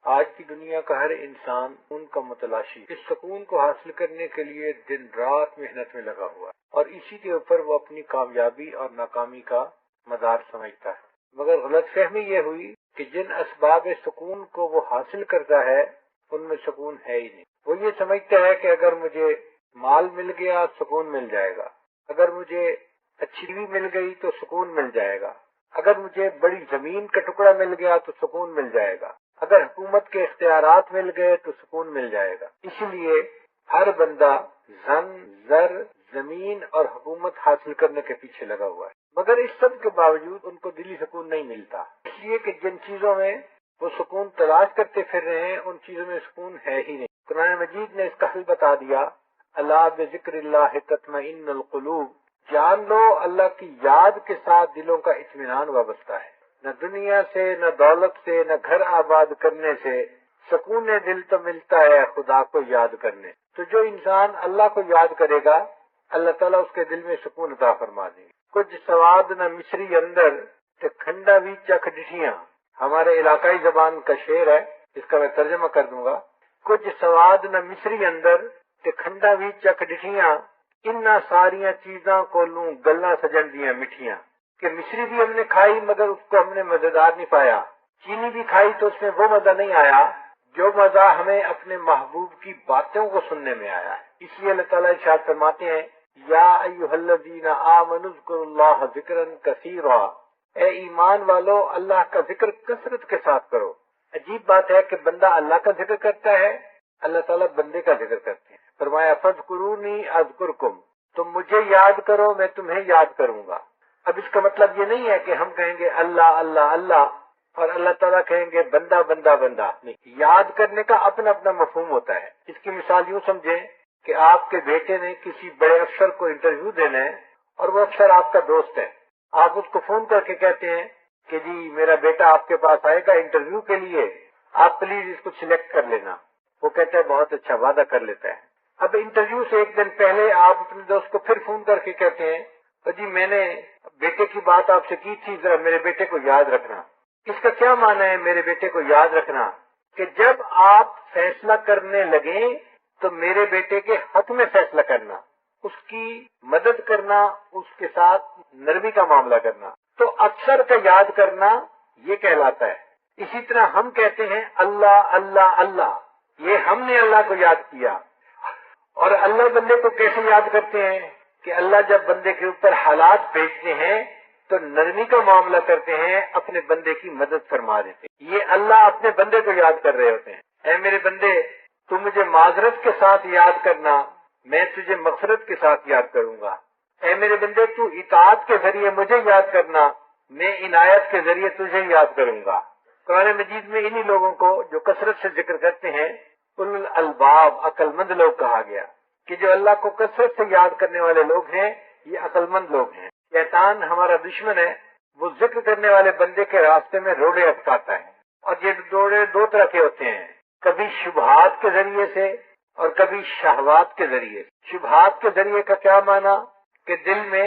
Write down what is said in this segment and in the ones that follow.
آج کی دنیا کا ہر انسان سکون کا متلاشی، اس سکون کو حاصل کرنے کے لیے دن رات محنت میں لگا ہوا ہے اور اسی کے اوپر وہ اپنی کامیابی اور ناکامی کا مدار سمجھتا ہے۔ مگر غلط فہمی یہ ہوئی کہ جن اسباب سکون کو وہ حاصل کرتا ہے ان میں سکون ہے ہی نہیں۔ وہ یہ سمجھتا ہے کہ اگر مجھے مال مل گیا سکون مل جائے گا، اگر مجھے اچھی بیوی مل گئی تو سکون مل جائے گا، اگر مجھے بڑی زمین کا ٹکڑا مل گیا تو سکون مل جائے گا، اگر حکومت کے اختیارات مل گئے تو سکون مل جائے گا۔ اس لیے ہر بندہ زر، زمین اور حکومت حاصل کرنے کے پیچھے لگا ہوا ہے، مگر اس سب کے باوجود ان کو دلی سکون نہیں ملتا، اس لیے کہ جن چیزوں میں وہ سکون تلاش کرتے پھر رہے ہیں ان چیزوں میں سکون ہے ہی نہیں۔ قرآن مجید نے اس کا حل بتا دیا، الا بذکر اللہ تطمئن القلوب، جان لو اللہ کی یاد کے ساتھ دلوں کا اطمینان وابستہ ہے۔ نہ دنیا سے، نہ دولت سے، نہ گھر آباد کرنے سے سکون دل تو ملتا ہے خدا کو یاد کرنے۔ تو جو انسان اللہ کو یاد کرے گا اللہ تعالیٰ اس کے دل میں سکون عطا فرما دیں گے۔ کچھ سواد نہ مصری اندر تے کھنڈا بھی چکھ ڈٹھیاں، ہمارے علاقائی زبان کا شعر ہے، اس کا میں ترجمہ کر دوں گا۔ کچھ سواد نہ مصری اندر تے کھنڈا بھی چکھ ڈٹھیاں، انہاں ساریاں چیزاں کو لوں گلاں سجن دیاں مٹھیاں۔ کہ مصری بھی ہم نے کھائی مگر اس کو ہم نے مزیدار نہیں پایا، چینی بھی کھائی تو اس میں وہ مزہ نہیں آیا جو مزہ ہمیں اپنے محبوب کی باتوں کو سننے میں آیا ہے۔ اس لیے اللہ تعالیٰ ارشاد فرماتے ہیں، یا ایھا الذین آمنوا اذکروا اللہ ذکرا کثیرا، اے ایمان والو اللہ کا ذکر کثرت کے ساتھ کرو۔ عجیب بات ہے کہ بندہ اللہ کا ذکر کرتا ہے، اللہ تعالیٰ بندے کا ذکر کرتے ہیں۔ فرمایا فاذکرونی اذکرکم، تم مجھے یاد کرو میں تمہیں یاد کروں گا۔ اب اس کا مطلب یہ نہیں ہے کہ ہم کہیں گے اللہ اللہ اللہ اور اللہ تعالیٰ کہیں گے بندہ بندہ بندہ، نہیں، یاد کرنے کا اپنا اپنا مفہوم ہوتا ہے۔ اس کی مثال یوں سمجھیں کہ آپ کے بیٹے نے کسی بڑے افسر کو انٹرویو دینا ہے اور وہ افسر آپ کا دوست ہے، آپ اس کو فون کر کے کہتے ہیں کہ جی میرا بیٹا آپ کے پاس آئے گا انٹرویو کے لیے، آپ پلیز اس کو سلیکٹ کر لینا۔ وہ کہتا ہے بہت اچھا، وعدہ کر لیتا ہے۔ اب انٹرویو سے ایک دن پہلے آپ اپنے دوست کو پھر فون کر کے کہتے ہیں تو جی میں نے بیٹے کی بات آپ سے کی تھی، ذرا میرے بیٹے کو یاد رکھنا۔ اس کا کیا معنی ہے میرے بیٹے کو یاد رکھنا؟ کہ جب آپ فیصلہ کرنے لگیں تو میرے بیٹے کے حق میں فیصلہ کرنا، اس کی مدد کرنا، اس کے ساتھ نرمی کا معاملہ کرنا، تو اکثر کا یاد کرنا یہ کہلاتا ہے۔ اسی طرح ہم کہتے ہیں اللہ اللہ اللہ، یہ ہم نے اللہ کو یاد کیا۔ اور اللہ بندے کو کیسے یاد کرتے ہیں کہ اللہ جب بندے کے اوپر حالات بھیجتے ہیں تو نرمی کا معاملہ کرتے ہیں، اپنے بندے کی مدد فرما دیتے ہیں۔ یہ اللہ اپنے بندے کو یاد کر رہے ہوتے ہیں، اے میرے بندے تو مجھے معذرت کے ساتھ یاد کرنا، میں تجھے مغفرت کے ساتھ یاد کروں گا۔ اے میرے بندے تو اطاعت کے ذریعے مجھے یاد کرنا، میں عنایت کے ذریعے تجھے یاد کروں گا۔ قرآن مجید میں انہی لوگوں کو جو کثرت سے ذکر کرتے ہیں اولو الالباب، عقل مند لوگ کہا گیا، کہ جو اللہ کو کثرت سے یاد کرنے والے لوگ ہیں یہ عقل مند لوگ ہیں۔ شیطان ہمارا دشمن ہے، وہ ذکر کرنے والے بندے کے راستے میں روڑے اٹکاتا ہے، اور یہ روڑے دو طرح کے ہوتے ہیں، کبھی شبہات کے ذریعے سے اور کبھی شہوات کے ذریعے۔ شبہات کے ذریعے کا کیا معنی؟ کہ دل میں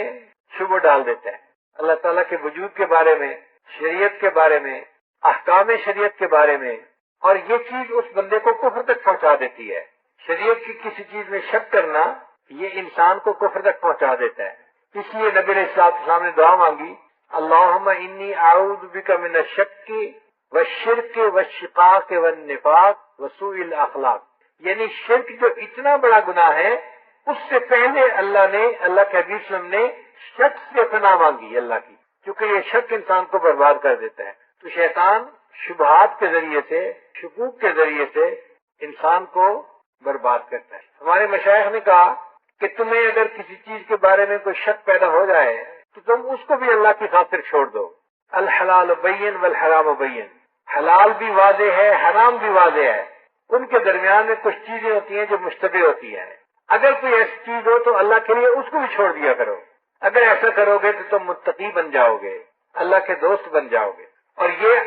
شبہ ڈال دیتا ہے اللہ تعالیٰ کے وجود کے بارے میں، شریعت کے بارے میں، احکام شریعت کے بارے میں، اور یہ چیز اس بندے کو کفر تک پہنچا دیتی ہے۔ شریعت کی کسی چیز میں شک کرنا یہ انسان کو کفر تک پہنچا دیتا ہے۔ اس لیے نبی علیہ السلام نے دعا مانگی، اللہم انی اعوذ بک من الشک والشرک والشقاق والنفاق وسوء الاخلاق، یعنی شرک جو اتنا بڑا گناہ ہے اس سے پہلے اللہ کے حبیب صلی اللہ علیہ وسلم نے شک سے پناہ مانگی اللہ کی، کیونکہ یہ شک انسان کو برباد کر دیتا ہے۔ تو شیطان شبہات کے ذریعے سے، شکوک کے ذریعے سے انسان کو برباد کرتا ہے۔ ہمارے مشائخ نے کہا کہ تمہیں اگر کسی چیز کے بارے میں کوئی شک پیدا ہو جائے تو تم اس کو بھی اللہ کی خاطر چھوڑ دو۔ الحلال بین والحرام بین، حلال بھی واضح ہے، حرام بھی واضح ہے، ان کے درمیان میں کچھ چیزیں ہوتی ہیں جو مشتبہ ہوتی ہیں۔ اگر کوئی ایسی چیز ہو تو اللہ کے لیے اس کو بھی چھوڑ دیا کرو۔ اگر ایسا کرو گے تو تم متقی بن جاؤ گے، اللہ کے دوست بن جاؤ گے۔ اور یہ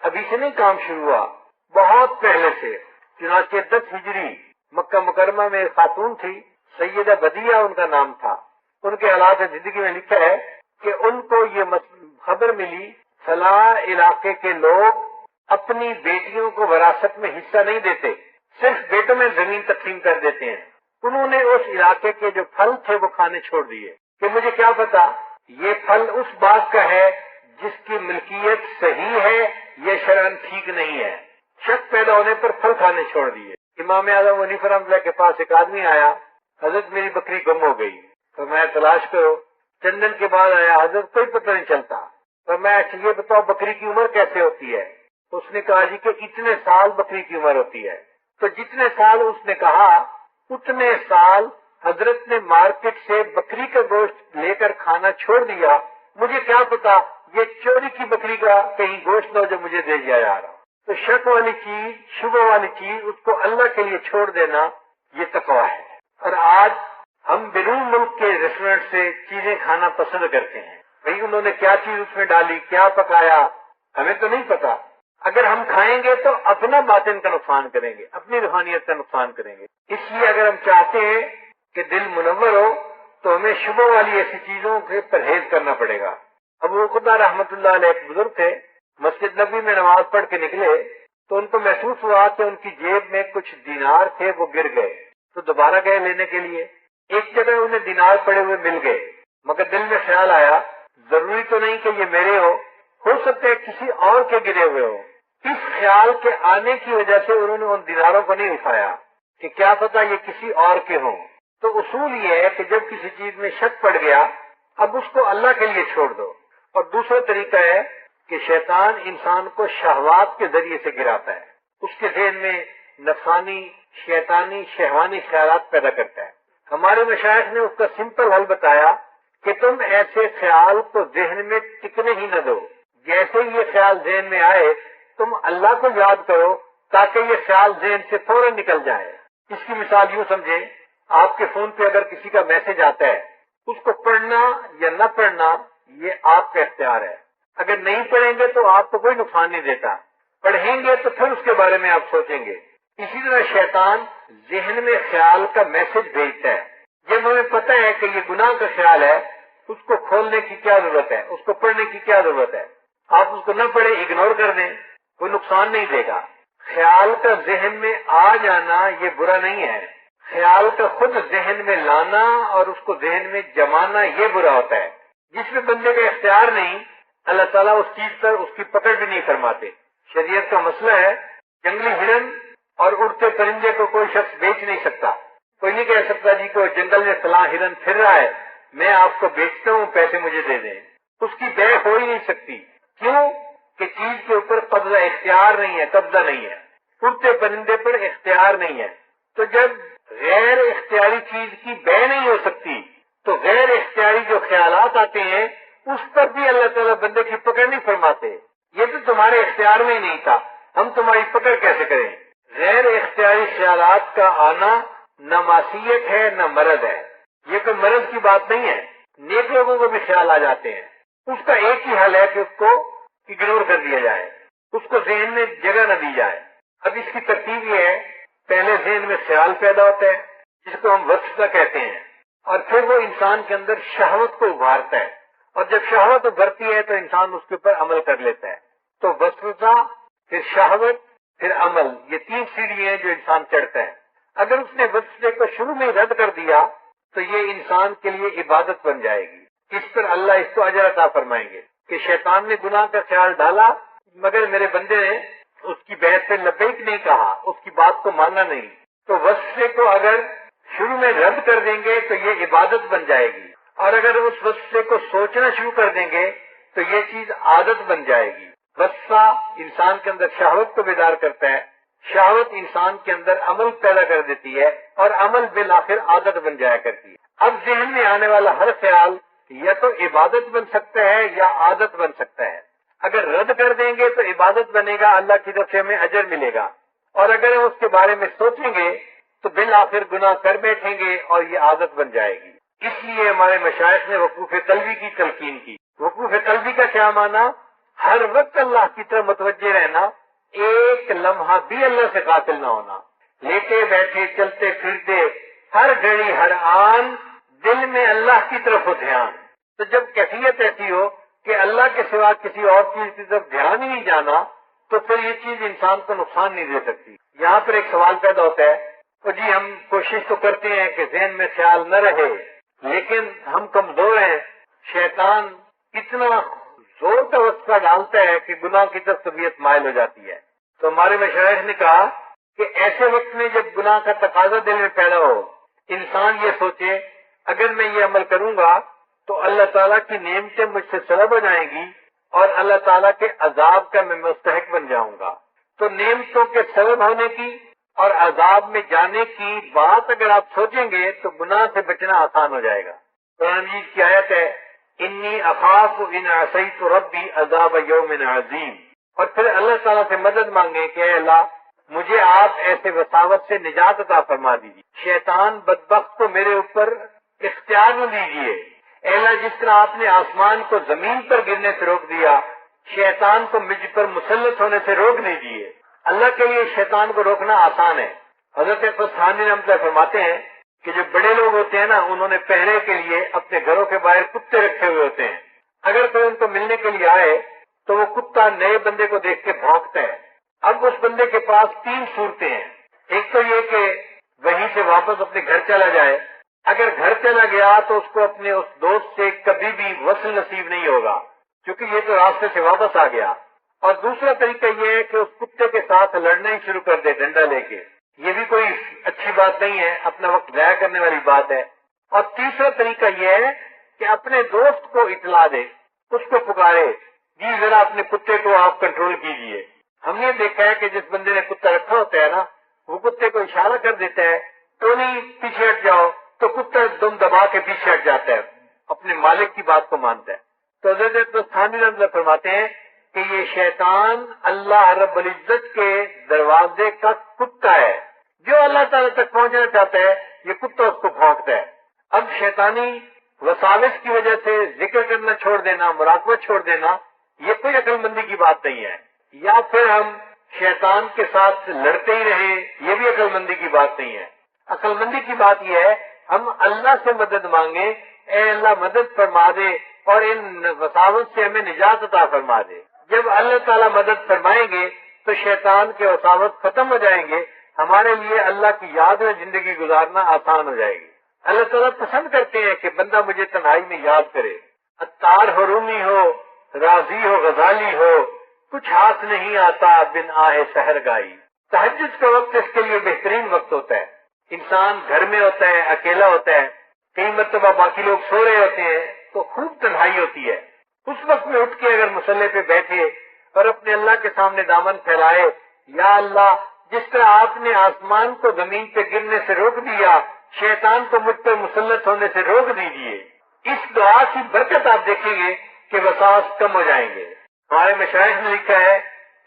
ابھی سے نہیں کام شروع ہوا، بہت پہلے سے۔ چنانچہ 10 ہجری مکہ مکرمہ میں ایک خاتون تھی، سیدہ بدیہ ان کا نام تھا۔ ان کے حالات زندگی میں لکھا ہے کہ ان کو یہ خبر ملی فلاں علاقے کے لوگ اپنی بیٹیوں کو وراثت میں حصہ نہیں دیتے، صرف بیٹوں میں زمین تقسیم کر دیتے ہیں۔ انہوں نے اس علاقے کے جو پھل تھے وہ کھانے چھوڑ دیے کہ مجھے کیا پتا یہ پھل اس باغ کا ہے جس کی ملکیت صحیح ہے یہ شرعاً ٹھیک نہیں ہے۔ شک پیدا ہونے پر پھل کھانے چھوڑ دیے۔ امام اعظم حنیفہ رحمۃ اللہ کے پاس ایک آدمی آیا، حضرت میری بکری گم ہو گئی، تو میں تلاش کرو۔ چند دن کے بعد آیا، حضرت کوئی پتہ نہیں چلتا، تو میں یہ بتاؤ بکری کی عمر کیسے ہوتی ہے؟ اس نے کہا جی کہ اتنے سال بکری کی عمر ہوتی ہے۔ تو جتنے سال اس نے کہا اتنے سال حضرت نے مارکیٹ سے بکری کا گوشت لے کر کھانا چھوڑ دیا۔ مجھے کیا پتا یہ چوری کی بکری کا کہیں گوشت نہ جو مجھے دے دیا جا رہا۔ تو شک والی چیز، شبہ والی چیز، اس کو اللہ کے لیے چھوڑ دینا یہ تقویٰ ہے۔ اور آج ہم بیرون ملک کے ریسٹورینٹ سے چیزیں کھانا پسند کرتے ہیں، بھئی انہوں نے کیا چیز اس میں ڈالی، کیا پکایا، ہمیں تو نہیں پتا۔ اگر ہم کھائیں گے تو اپنا باطن کا نقصان کریں گے، اپنی روحانیت کا نقصان کریں گے۔ اس لیے اگر ہم چاہتے ہیں کہ دل منور ہو تو ہمیں شبہ والی ایسی چیزوں سے پرہیز کرنا پڑے گا۔ ابو عقبہ رحمۃ اللہ علیہ ایک بزرگ تھے، مسجد نبوی میں نماز پڑھ کے نکلے تو ان کو محسوس ہوا کہ ان کی جیب میں کچھ دینار تھے، وہ گر گئے، تو دوبارہ گئے لینے کے لیے۔ ایک جگہ انہیں دینار پڑے ہوئے مل گئے، مگر دل میں خیال آیا ضروری تو نہیں کہ یہ میرے ہو سکتا ہے کسی اور کے گرے ہوئے ہو۔ اس خیال کے آنے کی وجہ سے انہوں نے ان دیناروں کو نہیں اٹھایا کہ کیا پتا یہ کسی اور کے ہوں۔ تو اصول یہ ہے کہ جب کسی چیز میں شک پڑ گیا اب اس کو اللہ کے لیے چھوڑ دو۔ اور دوسرا طریقہ ہے کہ شیطان انسان کو شہوات کے ذریعے سے گراتا ہے، اس کے ذہن میں نفسانی، شیطانی، شہوانی خیالات پیدا کرتا ہے۔ ہمارے مشائخ نے اس کا سمپل حل بتایا کہ تم ایسے خیال کو ذہن میں ٹکنے ہی نہ دو، جیسے ہی یہ خیال ذہن میں آئے تم اللہ کو یاد کرو تاکہ یہ خیال ذہن سے فوراً نکل جائے۔ اس کی مثال یوں سمجھیں، آپ کے فون پہ اگر کسی کا میسج آتا ہے، اس کو پڑھنا یا نہ پڑھنا یہ آپ کا اختیار ہے۔ اگر نہیں پڑھیں گے تو آپ کو کوئی نقصان نہیں دیتا، پڑھیں گے تو پھر اس کے بارے میں آپ سوچیں گے۔ اسی طرح شیطان ذہن میں خیال کا میسج بھیجتا ہے۔ جب ہمیں پتہ ہے کہ یہ گناہ کا خیال ہے، اس کو کھولنے کی کیا ضرورت ہے، اس کو پڑھنے کی کیا ضرورت ہے؟ آپ اس کو نہ پڑھیں، اگنور کر دیں، کوئی نقصان نہیں دے گا۔ خیال کا ذہن میں آ جانا یہ برا نہیں ہے، خیال کا خود ذہن میں لانا اور اس کو ذہن میں جمانا یہ برا ہوتا ہے۔ جس میں بندے کا اختیار نہیں، اللہ تعالیٰ اس چیز پر اس کی پکڑ بھی نہیں فرماتے۔ شریعت کا مسئلہ ہے، جنگلی ہرن اور اڑتے پرندے کو کوئی شخص بیچ نہیں سکتا۔ کوئی نہیں کہہ سکتا جی کہ جنگل میں فلاں ہرن پھر رہا ہے، میں آپ کو بیچتا ہوں، پیسے مجھے دے دیں۔ اس کی بے ہو ہی نہیں سکتی۔ کیوں؟ کہ چیز کے اوپر قبضہ اختیار نہیں ہے، قبضہ نہیں ہے، اڑتے پرندے پر اختیار نہیں ہے۔ تو جب غیر اختیاری چیز کی بے نہیں ہو سکتی تو غیر اختیاری جو خیالات آتے ہیں اس پر بھی اللہ تعالیٰ بندے کی پکڑ نہیں فرماتے۔ یہ تو تمہارے اختیار میں ہی نہیں تھا، ہم تمہاری پکڑ کیسے کریں؟ غیر اختیاری خیالات کا آنا نہ معصیت ہے نہ مرض ہے، یہ کوئی مرض کی بات نہیں ہے۔ نیک لوگوں کو بھی خیال آ جاتے ہیں، اس کا ایک ہی حل ہے کہ اس کو اگنور کر دیا جائے، اس کو ذہن میں جگہ نہ دی جائے۔ اب اس کی ترتیب یہ ہے، پہلے ذہن میں خیال پیدا ہوتا ہے جس کو ہم وسوسہ کہتے ہیں، اور پھر وہ انسان کے اندر شہوت کو ابھارتا ہے، اور جب شہوت ابھرتی ہے تو انسان اس کے اوپر عمل کر لیتا ہے۔ تو وسوسہ، پھر شہوت، پھر عمل، یہ تین سیڑھی ہیں جو انسان چڑھتا ہے۔ اگر اس نے وسوسے کو شروع میں رد کر دیا تو یہ انسان کے لیے عبادت بن جائے گی، اس پر اللہ اس کو اجر عطا فرمائیں گے کہ شیطان نے گناہ کا خیال ڈالا مگر میرے بندے نے اس کی بحث پہ لبیک نہیں کہا، اس کی بات کو ماننا نہیں۔ تو وسوسے کو اگر شروع میں رد کر دیں گے تو یہ عبادت بن جائے گی، اور اگر اس وسوسے کو سوچنا شروع کر دیں گے تو یہ چیز عادت بن جائے گی۔ وسوسہ انسان کے اندر شہوت کو بیدار کرتا ہے، شہوت انسان کے اندر عمل پیدا کر دیتی ہے، اور عمل بالآخر عادت بن جایا کرتی ہے۔ اب ذہن میں آنے والا ہر خیال یا تو عبادت بن سکتا ہے یا عادت بن سکتا ہے۔ اگر رد کر دیں گے تو عبادت بنے گا، اللہ کی طرف سے ہمیں اجر ملے گا، اور اگر ہم اس کے بارے میں سوچیں گے تو بالآخر گناہ کر بیٹھیں گے اور یہ عادت بن جائے گی۔ اس لیے ہمارے مشائخ نے وقوف قلبی کی تلقین کی۔ وقوف قلبی کا کیا معنی؟ ہر وقت اللہ کی طرف متوجہ رہنا، ایک لمحہ بھی اللہ سے غافل نہ ہونا، لیٹے بیٹھے چلتے پھرتے ہر گھڑی ہر آن دل میں اللہ کی طرف ہو دھیان۔ تو جب کیفیت ایسی ہو کہ اللہ کے سوا کسی اور چیز کی طرف دھیان ہی نہیں جانا تو پھر یہ چیز انسان کو نقصان نہیں دے سکتی۔ یہاں پر ایک سوال پیدا ہوتا ہے، تو جی ہم کوشش تو کرتے ہیں کہ ذہن میں خیال نہ رہے، لیکن ہم کمزور ہیں، شیطان اتنا زور کا وسوسہ ڈالتا ہے کہ گناہ کی طرف طبیعت مائل ہو جاتی ہے۔ تو ہمارے مشائخ نے کہا کہ ایسے وقت میں جب گناہ کا تقاضا دل میں پیدا ہو، انسان یہ سوچے اگر میں یہ عمل کروں گا تو اللہ تعالیٰ کی نعمتیں مجھ سے سلب ہو جائیں گی اور اللہ تعالیٰ کے عذاب کا میں مستحق بن جاؤں گا۔ تو نعمتوں کے سبب ہونے کی اور عذاب میں جانے کی بات اگر آپ سوچیں گے تو گناہ سے بچنا آسان ہو جائے گا۔ قرآن مجید کی آیت ہے، انی اخاف ان عصیت ربی عذاب یوم عظیم، اور پھر اللہ تعالیٰ سے مدد مانگے کہ اے اللہ مجھے آپ ایسے وساوت سے نجات عطا فرما دیجیے، شیطان بدبخت کو میرے اوپر اختیار نہ دیجیے۔ اے اللہ جس طرح آپ نے آسمان کو زمین پر گرنے سے روک دیا، شیطان کو مجھ پر مسلط ہونے سے روک دیجیے۔ اللہ کے لیے شیطان کو روکنا آسان ہے۔ حضرت ثانی رحمۃ اللہ فرماتے ہیں کہ جو بڑے لوگ ہوتے ہیں نا، انہوں نے پہرے کے لیے اپنے گھروں کے باہر کتے رکھے ہوئے ہوتے ہیں۔ اگر کوئی ان کو ملنے کے لیے آئے تو وہ کتا نئے بندے کو دیکھ کے بھونکتا ہے۔ اب اس بندے کے پاس 3 صورتیں ہیں، ایک تو یہ کہ وہیں سے واپس اپنے گھر چلا جائے، اگر گھر چلا گیا تو اس کو اپنے اس دوست سے کبھی بھی وصل نصیب نہیں ہوگا کیونکہ یہ تو راستے سے واپس آ گیا، اور دوسرا طریقہ یہ ہے کہ اس کتے کے ساتھ لڑنا ہی شروع کر دے ڈنڈا لے کے، یہ بھی کوئی اچھی بات نہیں ہے، اپنا وقت ضائع کرنے والی بات ہے۔ اور تیسرا طریقہ یہ ہے کہ اپنے دوست کو اطلاع دے، اس کو پکارے، جی ذرا اپنے کتے کو آپ کنٹرول کیجئے۔ ہم نے دیکھا ہے کہ جس بندے نے کتا رکھا ہوتا ہے نا، وہ کتے کو اشارہ کر دیتا ہے، ٹونی پیچھے ہٹ جاؤ، تو کتا دم دبا کے پیچھے ہٹ جاتا ہے، اپنے مالک کی بات کو مانتا ہے۔ تو حضرت ثانی رحمۃ اللہ فرماتے ہیں کہ یہ شیطان اللہ رب العزت کے دروازے کا کتا ہے، جو اللہ تعالیٰ تک پہنچنا چاہتا ہے یہ کتا اس کو بھونکتا ہے۔ اب شیطانی وساوس کی وجہ سے ذکر کرنا چھوڑ دینا، مراقبت چھوڑ دینا، یہ کوئی عقل مندی کی بات نہیں ہے، یا پھر ہم شیطان کے ساتھ لڑتے ہی رہیں، یہ بھی عقل مندی کی بات نہیں ہے۔ عقل مندی کی بات یہ ہے ہم اللہ سے مدد مانگیں، اے اللہ مدد فرما دے اور ان وساوس سے ہمیں نجات عطا فرما دے۔ جب اللہ تعالیٰ مدد فرمائیں گے تو شیطان کے وساوس ختم ہو جائیں گے، ہمارے لیے اللہ کی یاد میں زندگی گزارنا آسان ہو جائے گی۔ اللہ تعالیٰ پسند کرتے ہیں کہ بندہ مجھے تنہائی میں یاد کرے، عطار ہو، رومی ہو، رازی ہو، غزالی ہو، کچھ ہاتھ نہیں آتا بن آہ سحر گائی۔ تہجد کا وقت اس کے لیے بہترین وقت ہوتا ہے۔ انسان گھر میں ہوتا ہے، اکیلا ہوتا ہے، کئی مرتبہ باقی لوگ سو رہے ہوتے ہیں تو خوب تنہائی ہوتی ہے، اس وقت میں اٹھ کے اگر مصلے پہ بیٹھے اور اپنے اللہ کے سامنے دامن پھیلائے، یا اللہ جس طرح آپ نے آسمان کو زمین پہ گرنے سے روک دیا، شیطان کو مجھ پر مسلط ہونے سے روک دیجئے، اس دعا کی برکت آپ دیکھیں گے کہ وسواس کم ہو جائیں گے۔ ہمارے مشائخ نے لکھا ہے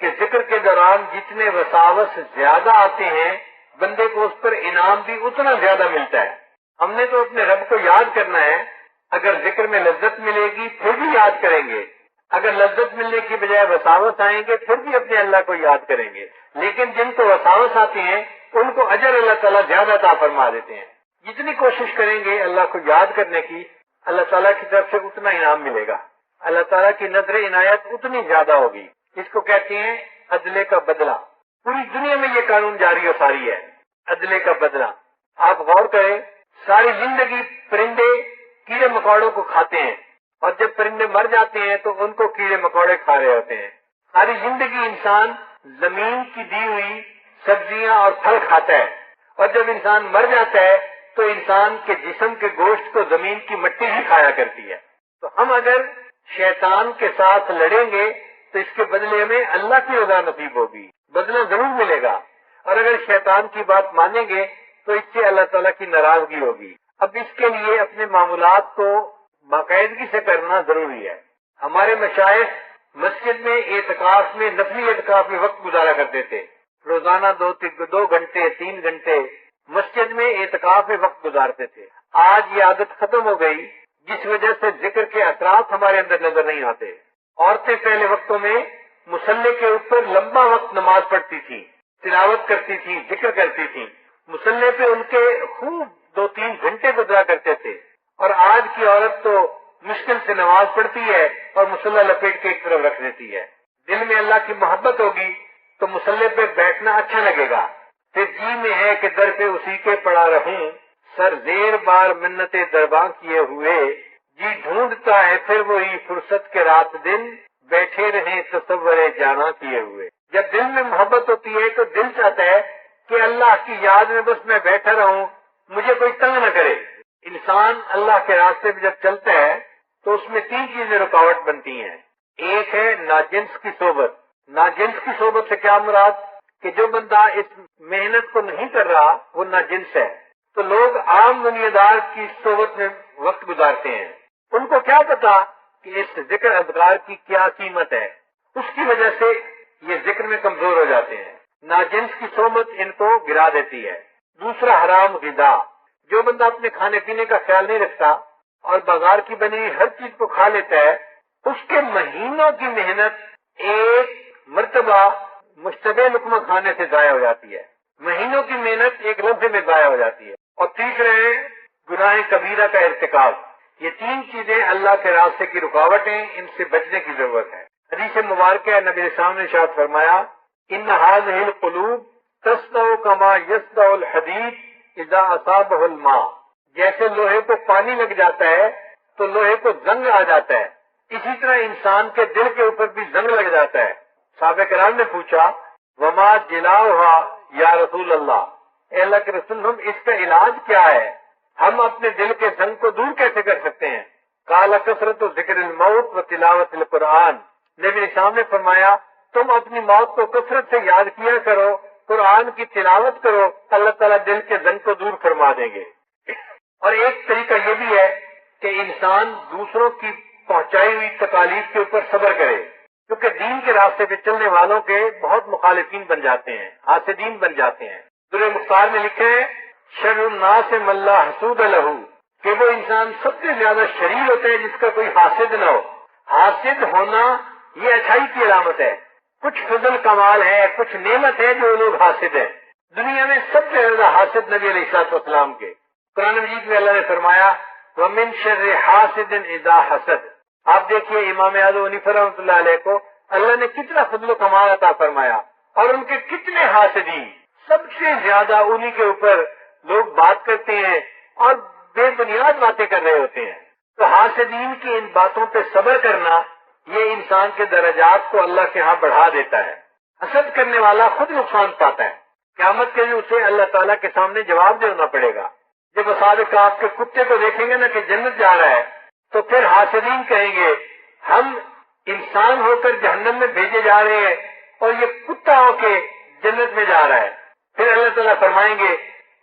کہ ذکر کے دوران جتنے وساوس زیادہ آتے ہیں بندے کو اس پر انعام بھی اتنا زیادہ ملتا ہے۔ ہم نے تو اپنے رب کو یاد کرنا ہے، اگر ذکر میں لذت ملے گی پھر بھی یاد کریں گے، اگر لذت ملنے کی بجائے وساوس آئیں گے پھر بھی اپنے اللہ کو یاد کریں گے، لیکن جن کو وساوس آتے ہیں ان کو اجر اللہ تعالیٰ زیادہ عطا فرما دیتے ہیں۔ جتنی کوشش کریں گے اللہ کو یاد کرنے کی، اللہ تعالیٰ کی طرف سے اتنا انعام ملے گا، اللہ تعالیٰ کی نظر عنایت اتنی زیادہ ہوگی۔ اس کو کہتے ہیں عدلے کا بدلہ۔ پوری دنیا میں یہ قانون جاری و ساری ہے، عدلے کا بدلہ۔ آپ غور کریں، ساری زندگی پرندے کیڑے مکوڑوں کو کھاتے ہیں، اور جب پرندے مر جاتے ہیں تو ان کو کیڑے مکوڑے کھا رہے ہوتے ہیں۔ ساری زندگی انسان زمین کی دی ہوئی سبزیاں اور پھل کھاتا ہے، اور جب انسان مر جاتا ہے تو انسان کے جسم کے گوشت کو زمین کی مٹی ہی کھایا کرتی ہے۔ تو ہم اگر شیطان کے ساتھ لڑیں گے تو اس کے بدلے میں اللہ کی رضا نصیب ہوگی، بدلہ ضرور ملے گا، اور اگر شیطان کی بات مانیں گے تو اس سے اللہ تعالیٰ کی ناراضگی ہوگی۔ اب اس کے لیے اپنے معمولات کو باقاعدگی سے کرنا ضروری ہے۔ ہمارے مشائخ مسجد میں اعتکاف میں، نفلی اعتکاف میں وقت گزارا کرتے تھے، روزانہ 2 گھنٹے 3 گھنٹے مسجد میں اعتکاف میں وقت گزارتے تھے۔ آج یہ عادت ختم ہو گئی، جس وجہ سے ذکر کے اثرات ہمارے اندر نظر نہیں آتے۔ عورتیں پہلے وقتوں میں مصلے کے اوپر لمبا وقت نماز پڑھتی تھی، تلاوت کرتی تھی، ذکر کرتی تھی، مصلے پہ ان کے خوب 2-3 گھنٹے گزرا کرتے تھے، اور آج کی عورت تو مشکل سے نماز پڑھتی ہے اور مصلی لپیٹ کے ایک طرف رکھ دیتی ہے۔ دل میں اللہ کی محبت ہوگی تو مصلی پہ بیٹھنا اچھا لگے گا. پھر جی میں ہے کہ در پہ اسی کے پڑا رہوں، سر زیر بار منت درباں کیے ہوئے، جی ڈھونڈتا ہے پھر وہی فرصت کے رات دن، بیٹھے رہیں تصور جانا کیے ہوئے. جب دل میں محبت ہوتی ہے تو دل چاہتا ہے کہ اللہ کی یاد میں بس میں بیٹھا رہوں، مجھے کوئی تنگ نہ کرے. انسان اللہ کے راستے میں جب چلتا ہے تو اس میں 3 چیزیں رکاوٹ بنتی ہیں. ایک ہے ناجنس کی صحبت. ناجنس کی صحبت سے کیا مراد؟ کہ جو بندہ اس محنت کو نہیں کر رہا وہ ناجنس ہے. تو لوگ عام دنیا دار کی صحبت میں وقت گزارتے ہیں، ان کو کیا پتا کہ اس ذکر اذکار کی کیا قیمت ہے، اس کی وجہ سے یہ ذکر میں کمزور ہو جاتے ہیں. ناجنس کی صحبت ان کو گرا دیتی ہے. دوسرا حرام غذا. جو بندہ اپنے کھانے پینے کا خیال نہیں رکھتا اور بازار کی بنی ہوئی ہر چیز کو کھا لیتا ہے، اس کے مہینوں کی محنت ایک مرتبہ مشتبہ لقمہ کھانے سے ضائع ہو جاتی ہے. مہینوں کی محنت ایک لمحے میں ضائع ہو جاتی ہے. اور تیسرے ہے گناہ کبیرہ کا ارتکاب. یہ 3 چیزیں اللہ کے راستے کی رکاوٹیں، ان سے بچنے کی ضرورت ہے. حدیث مبارکہ نبی اسلام نے ارشاد فرمایا، ان هذه القلوب تصدع كما يصدع الحديد اذا اصابه الماء. جیسے لوہے کو پانی لگ جاتا ہے تو لوہے کو زنگ آ جاتا ہے، اسی طرح انسان کے دل کے اوپر بھی زنگ لگ جاتا ہے. صحابہ کرام نے پوچھا، وما جلاؤها یا رسول اللہ، اے اللہ کے رسول ہم اس کا علاج کیا ہے، ہم اپنے دل کے زنگ کو دور کیسے کر سکتے ہیں؟ قال کثرت ذکر الموت و تلاوت القرآن. نبی اسلام نے فرمایا تم اپنی موت کو کثرت سے یاد کیا کرو، قرآن کی تلاوت کرو، اللہ تعالیٰ دل کے زنگ کو دور فرما دیں گے. اور ایک طریقہ یہ بھی ہے کہ انسان دوسروں کی پہنچائی ہوئی تکالیف کے اوپر صبر کرے، کیونکہ دین کے راستے پہ چلنے والوں کے بہت مخالفین بن جاتے ہیں، حاسدین بن جاتے ہیں. درِ مختار میں لکھے ہیں، شر الناس من لا حسود لہ، کہ وہ انسان سب سے زیادہ شریر ہوتا ہے جس کا کوئی حاسد نہ ہو. حاسد ہونا یہ اچھائی کی علامت ہے. کچھ فضل کمال ہے، کچھ نعمت ہے جو لوگ حاسد ہیں. دنیا میں سب سے زیادہ حاسد نبی علیہ السلام کے. قرآن مجید میں اللہ نے فرمایا وَمِن شَرِّ حَاسِدٍ إِذَا حَسَدَ. آپ دیکھیے امام اعظم حنیفہ رحمۃ اللہ علیہ کو اللہ نے کتنا فضل و کمال عطا فرمایا، اور ان کے کتنے حاسدین. سب سے زیادہ انہی کے اوپر لوگ بات کرتے ہیں اور بے بنیاد باتیں کر رہے ہوتے ہیں. تو حاسدین کی ان باتوں پہ صبر کرنا یہ انسان کے درجات کو اللہ کے ہاں بڑھا دیتا ہے. حسد کرنے والا خود نقصان پاتا ہے. قیامت کے لیے اسے اللہ تعالیٰ کے سامنے جواب دینا پڑے گا. جب اصحاب کہف کے کتے کو دیکھیں گے نا کہ جنت جا رہا ہے، تو پھر حاسدین کہیں گے ہم انسان ہو کر جہنم میں بھیجے جا رہے ہیں اور یہ کتا ہو کے جنت میں جا رہا ہے. پھر اللہ تعالیٰ فرمائیں گے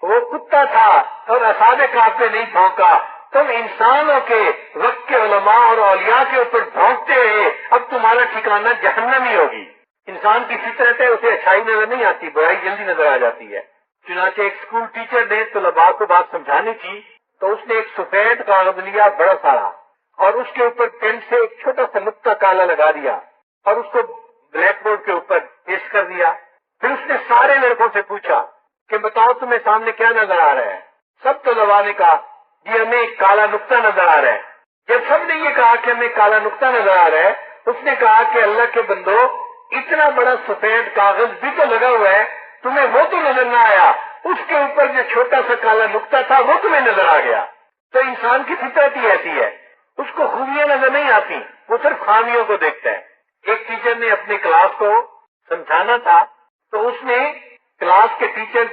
وہ کتا تھا اور اصحاب کہف نے نہیں بھونکا، تم انسانوں کے وقت کے علماء اور اولیاء کے اوپر بھونکتے ہیں، اب تمہارا ٹھکانہ جہنم ہی ہوگی. انسان کی فطرت ہے، اسے اچھائی نظر نہیں آتی، برائی جلدی نظر آ جاتی ہے. چنانچہ ایک اسکول ٹیچر نے طلباء کو بات سمجھانی تھی تو اس نے ایک سفید کاغذ لیا بڑا سارا، اور اس کے اوپر پین سے ایک چھوٹا سا نقطہ کالا لگا دیا اور اس کو بلیک بورڈ کے اوپر پیش کر دیا. پھر اس نے سارے لڑکوں سے پوچھا کہ بتاؤ تمہیں سامنے کیا نظر آ رہا ہے؟ سب طلباء نے کہا جی ہمیں ایک کالا نقطہ نظر آ رہا ہے. جب سب نے یہ کہا کہ ہمیں کالا نقطہ نظر آ رہا ہے، اس نے کہا کہ اللہ کے بندو اتنا بڑا سفید کاغذ بھی تو لگا ہوا ہے، تمہیں وہ تو نظر نہ آیا، اس کے اوپر جو چھوٹا سا کالا نقطہ تھا وہ تمہیں نظر آ گیا. تو انسان کی فطرت ہی ایسی ہے، اس کو خوبیاں نظر نہیں آتی، وہ صرف خامیوں کو دیکھتا ہے. ایک ٹیچر نے اپنی کلاس کو سمجھانا تھا تو اس نے کلاس کے ٹیچر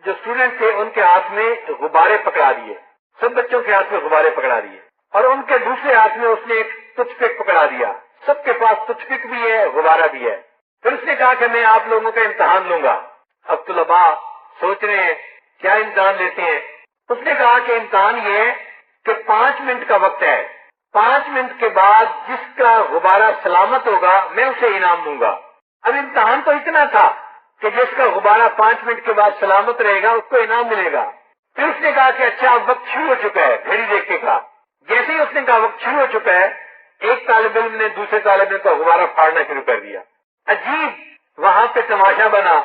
جو اسٹوڈنٹ تھے ان کے ہاتھ میں غبارے پکڑا دیے، سب بچوں کے ہاتھ میں غبارے پکڑا دیے، اور ان کے دوسرے ہاتھ میں اس نے ایک ٹچ پک پکڑا دیا. سب کے پاس ٹچ پک بھی ہے، غبارہ بھی ہے. پھر اس نے کہا کہ میں آپ لوگوں کا امتحان لوں گا. اب طلباء سوچ رہے ہیں کیا امتحان لیتے ہیں. اس نے کہا کہ امتحان یہ ہے کہ 5 منٹ کا وقت ہے، 5 منٹ کے بعد جس کا غبارہ سلامت ہوگا میں اسے انعام دوں گا. اب امتحان تو اتنا تھا کہ جس کا غبارہ 5 منٹ کے بعد سلامت رہے گا اس کو انعام ملے گا. پھر اس نے کہا کہ اچھا اب وقت شروع ہو چکا ہے، گھڑی دیکھ کے کہا. جیسے ہی اس نے کہا وقت شروع ہو چکا ہے، ایک طالب علم نے دوسرے طالب علم کا غبارہ پھاڑنا شروع کر دیا. عجیب وہاں پہ تماشا بنا،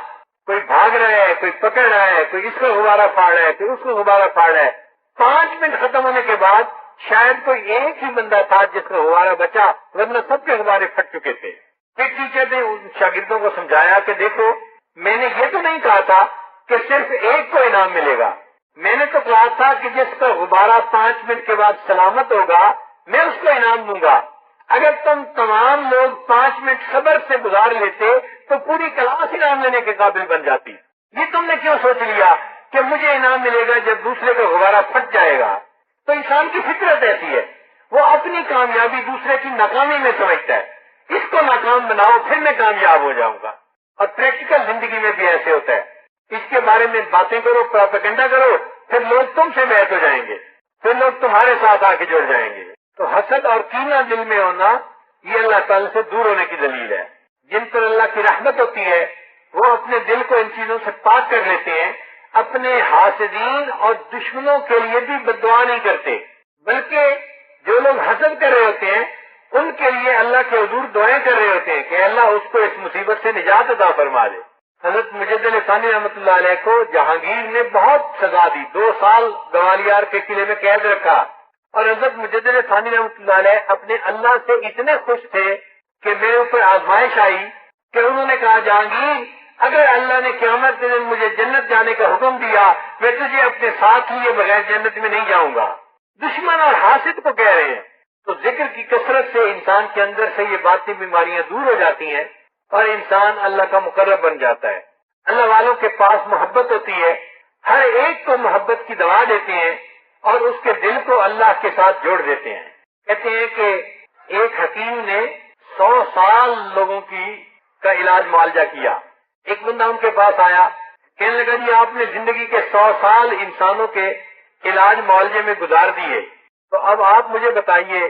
کوئی بھاگ رہا ہے، کوئی پکڑ رہا ہے، کوئی اس کو غبارہ پھاڑ رہا ہے، کوئی اس کو غبارہ پھاڑ رہا ہے. 5 منٹ ختم ہونے کے بعد شاید کوئی ایک ہی بندہ تھا جس کا غبارہ بچا، ورنہ سب کے غبارے پھٹ چکے تھے. پھر ٹیچر نے ان شاگردوں کو سمجھایا کہ دیکھو میں نے یہ تو نہیں کہا تھا کہ صرف ایک کو انعام ملے گا، میں نے تو کہا تھا کہ جس کا غبارہ 5 منٹ کے بعد سلامت ہوگا میں اس کو انعام دوں گا۔ اگر تم تمام لوگ 5 منٹ صبر سے گزار لیتے تو پوری کلاس انعام لینے کے قابل بن جاتی۔ یہ تم نے کیوں سوچ لیا کہ مجھے انعام ملے گا جب دوسرے کا غبارہ پھٹ جائے گا؟ تو انسان کی فطرت ایسی ہے، وہ اپنی کامیابی دوسرے کی ناکامی میں سمجھتا ہے، اس کو ناکام بناؤ پھر میں کامیاب ہو جاؤں گا۔ اور پریکٹیکل زندگی میں بھی ایسے ہوتا ہے، اس کے بارے میں باتیں کرو، پروپیگنڈا کرو، پھر لوگ تم سے بیعت ہو جائیں گے، پھر لوگ تمہارے ساتھ آ کے جڑ جائیں گے۔ تو حسد اور کینہ دل میں ہونا یہ اللہ تعالیٰ سے دور ہونے کی دلیل ہے۔ جن پر اللہ کی رحمت ہوتی ہے وہ اپنے دل کو ان چیزوں سے پاک کر لیتے ہیں، اپنے حاسدین اور دشمنوں کے لیے بھی بد دعا نہیں کرتے، بلکہ جو لوگ حسد کر رہے ہوتے ہیں ان کے لیے اللہ کے حضور دعائیں کر رہے ہوتے ہیں کہ اللہ اس کو اس مصیبت سے نجات عطا فرما دے۔ حضرت مجد علی ثانی رحمۃ اللہ علیہ کو جہانگیر نے بہت سزا دی، 2 سال گوالیار کے قلعے میں قید رکھا، اور حضرت مجد علی ثانی رحمۃ اللہ علیہ اپنے اللہ سے اتنے خوش تھے کہ میرے اوپر آزمائش آئی کہ انہوں نے کہا جہانگیر اگر اللہ نے قیامت کے دن مجھے جنت جانے کا حکم دیا میں تجھے اپنے ساتھ لیے بغیر جنت میں نہیں جاؤں گا۔ دشمن اور حاسد کو کہہ رہے ہیں۔ تو ذکر کی کثرت سے انسان کے اندر سے یہ باطنی بیماریاں دور ہو جاتی ہیں اور انسان اللہ کا مقرب بن جاتا ہے۔ اللہ والوں کے پاس محبت ہوتی ہے، ہر ایک کو محبت کی دوا دیتے ہیں اور اس کے دل کو اللہ کے ساتھ جوڑ دیتے ہیں۔ کہتے ہیں کہ ایک حکیم نے 100 سال لوگوں کا علاج معالجہ کیا۔ ایک بندہ ان کے پاس آیا، کہنے لگا جی آپ نے زندگی کے 100 سال انسانوں کے علاج معالجے میں گزار دیے، تو اب آپ مجھے بتائیے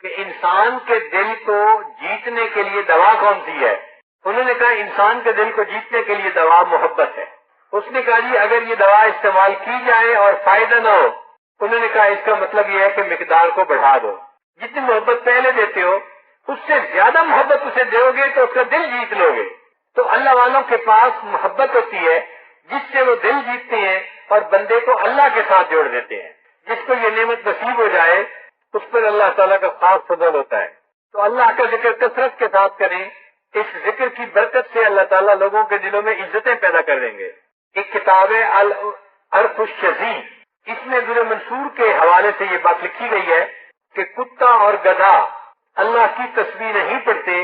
کہ انسان کے دل کو جیتنے کے لیے دوا کون سی ہے؟ انہوں نے کہا انسان کے دل کو جیتنے کے لیے دوا محبت ہے۔ اس نے کہا جی اگر یہ دوا استعمال کی جائے اور فائدہ نہ ہو، انہوں نے کہا اس کا مطلب یہ ہے کہ مقدار کو بڑھا دو، جتنی محبت پہلے دیتے ہو اس سے زیادہ محبت اسے دو گے تو اس کا دل جیت لو گے۔ تو اللہ والوں کے پاس محبت ہوتی ہے جس سے وہ دل جیتتے ہیں اور بندے کو اللہ کے ساتھ جوڑ دیتے ہیں۔ جس کو یہ نعمت نصیب ہو جائے اس پر اللہ تعالیٰ کا خاص فضل ہوتا ہے۔ تو اللہ کا ذکر کثرت کے ساتھ کریں، اس ذکر کی برکت سے اللہ تعالیٰ لوگوں کے دلوں میں عزتیں پیدا کر دیں گے۔ ایک کتاب ہے العرف الشذیذ، اس میں در منصور کے حوالے سے یہ بات لکھی گئی ہے کہ کتا اور گدھا اللہ کی تسبیح نہیں پڑھتے،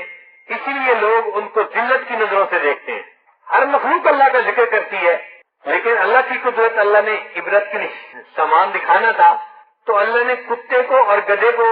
اسی لیے لوگ ان کو ذلت کی نظروں سے دیکھتے ہیں۔ ہر مخلوق اللہ کا ذکر کرتی ہے، لیکن اللہ کی قدرت، اللہ نے عبرت کی سامان دکھانا تھا تو اللہ نے کتے کو اور گدھے کو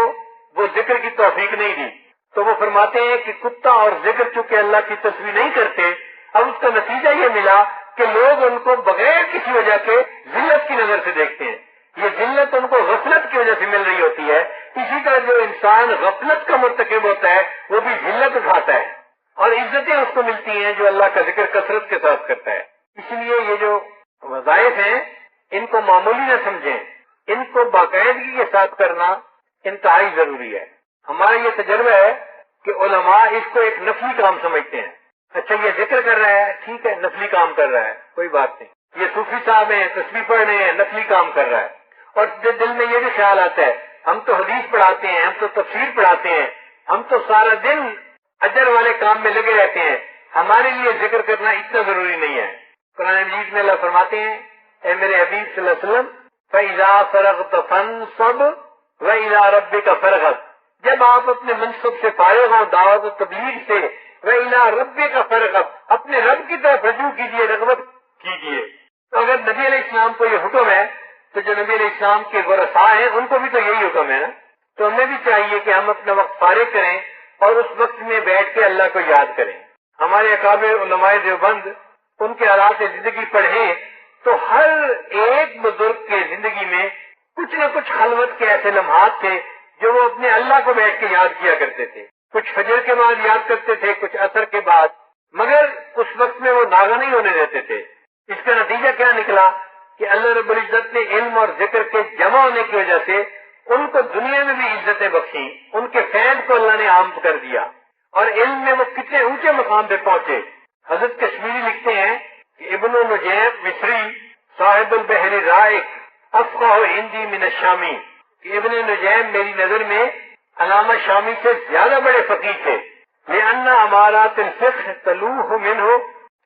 وہ ذکر کی توفیق نہیں دی۔ تو وہ فرماتے ہیں کہ کتا اور ذکر چونکہ اللہ کی تسبیح نہیں کرتے، اب اس کا نتیجہ یہ ملا کہ لوگ ان کو بغیر کسی وجہ کے ذلت کی نظر سے دیکھتے ہیں۔ یہ ذلت ان کو غفلت کی وجہ سے مل رہی ہوتی ہے۔ اسی طرح جو انسان غفلت کا مرتکب ہوتا ہے وہ بھی ذلت اٹھاتا ہے، اور عزتیں اس کو ملتی ہیں جو اللہ کا ذکر کثرت کے ساتھ کرتا ہے۔ اس لیے یہ جو وظائف ہیں ان کو معمولی نہ سمجھیں، ان کو باقاعدگی کے ساتھ کرنا انتہائی ضروری ہے۔ ہمارا یہ تجربہ ہے کہ علماء اس کو ایک نفلی کام سمجھتے ہیں۔ اچھا یہ ذکر کر رہا ہے، ٹھیک ہے نفلی کام کر رہا ہے، کوئی بات نہیں۔ یہ صوفی صاحب ہیں، تسبیح پڑھ رہے ہیں، نفلی کام کر رہا ہے۔ اور دل میں یہ بھی خیال آتا ہے ہم تو حدیث پڑھاتے ہیں، ہم تو تفسیر پڑھاتے ہیں، ہم تو سارا دن اجر والے کام میں لگے رہتے ہیں، ہمارے لیے ذکر کرنا اتنا ضروری نہیں ہے۔ قرآن مجید میں اللہ فرماتے ہیں اے میرے حبیب صلی اللہ علیہ وسلم فَإِذَا فَرَغْتَ فَانصَبْ وَإِلَىٰ رَبِّكَ فَارْغَب، جب آپ اپنے منصب سے فارغ ہوں، دعوت و تبلیغ سے، وَإِلَىٰ رَبِّكَ فَارْغَب، اپنے رب کی طرف رجوع کیجیے، رغبت کیجیے۔ تو اگر نبی علیہ السلام کو یہ حکم ہے تو جو نبی علیہ السلام کے ورثاء ہیں ان کو بھی تو یہی حکم ہے نا۔ تو ہمیں بھی چاہیے کہ ہم اپنا وقت فارغ کریں اور اس وقت میں بیٹھ کے اللہ کو یاد کریں۔ ہمارے اکابر علماء دیوبند ان کے حالات زندگی پڑھیں تو ہر ایک بزرگ کے زندگی میں کچھ نہ کچھ خلوت کے ایسے لمحات تھے جو وہ اپنے اللہ کو بیٹھ کے یاد کیا کرتے تھے۔ کچھ فجر کے بعد یاد کرتے تھے، کچھ عصر کے بعد، مگر اس وقت میں وہ ناغہ نہیں ہونے دیتے تھے۔ اس کا نتیجہ کیا نکلا کہ اللہ رب العزت نے علم اور ذکر کے جمع ہونے کی وجہ سے ان کو دنیا میں بھی عزتیں بخشیں، ان کے فیض کو اللہ نے عام کر دیا، اور علم میں وہ کتنے اونچے مقام پہ پہنچے۔ حضرت کشمیری لکھتے ہیں کہ ابن نجیم مصری صاحب البحر رائق افقہ ہندی من الشامی، کہ ابن نجیم میری نظر میں علامہ شامی سے زیادہ بڑے فقیہ تھے، لأن امارات الفقہ تلوح منہ،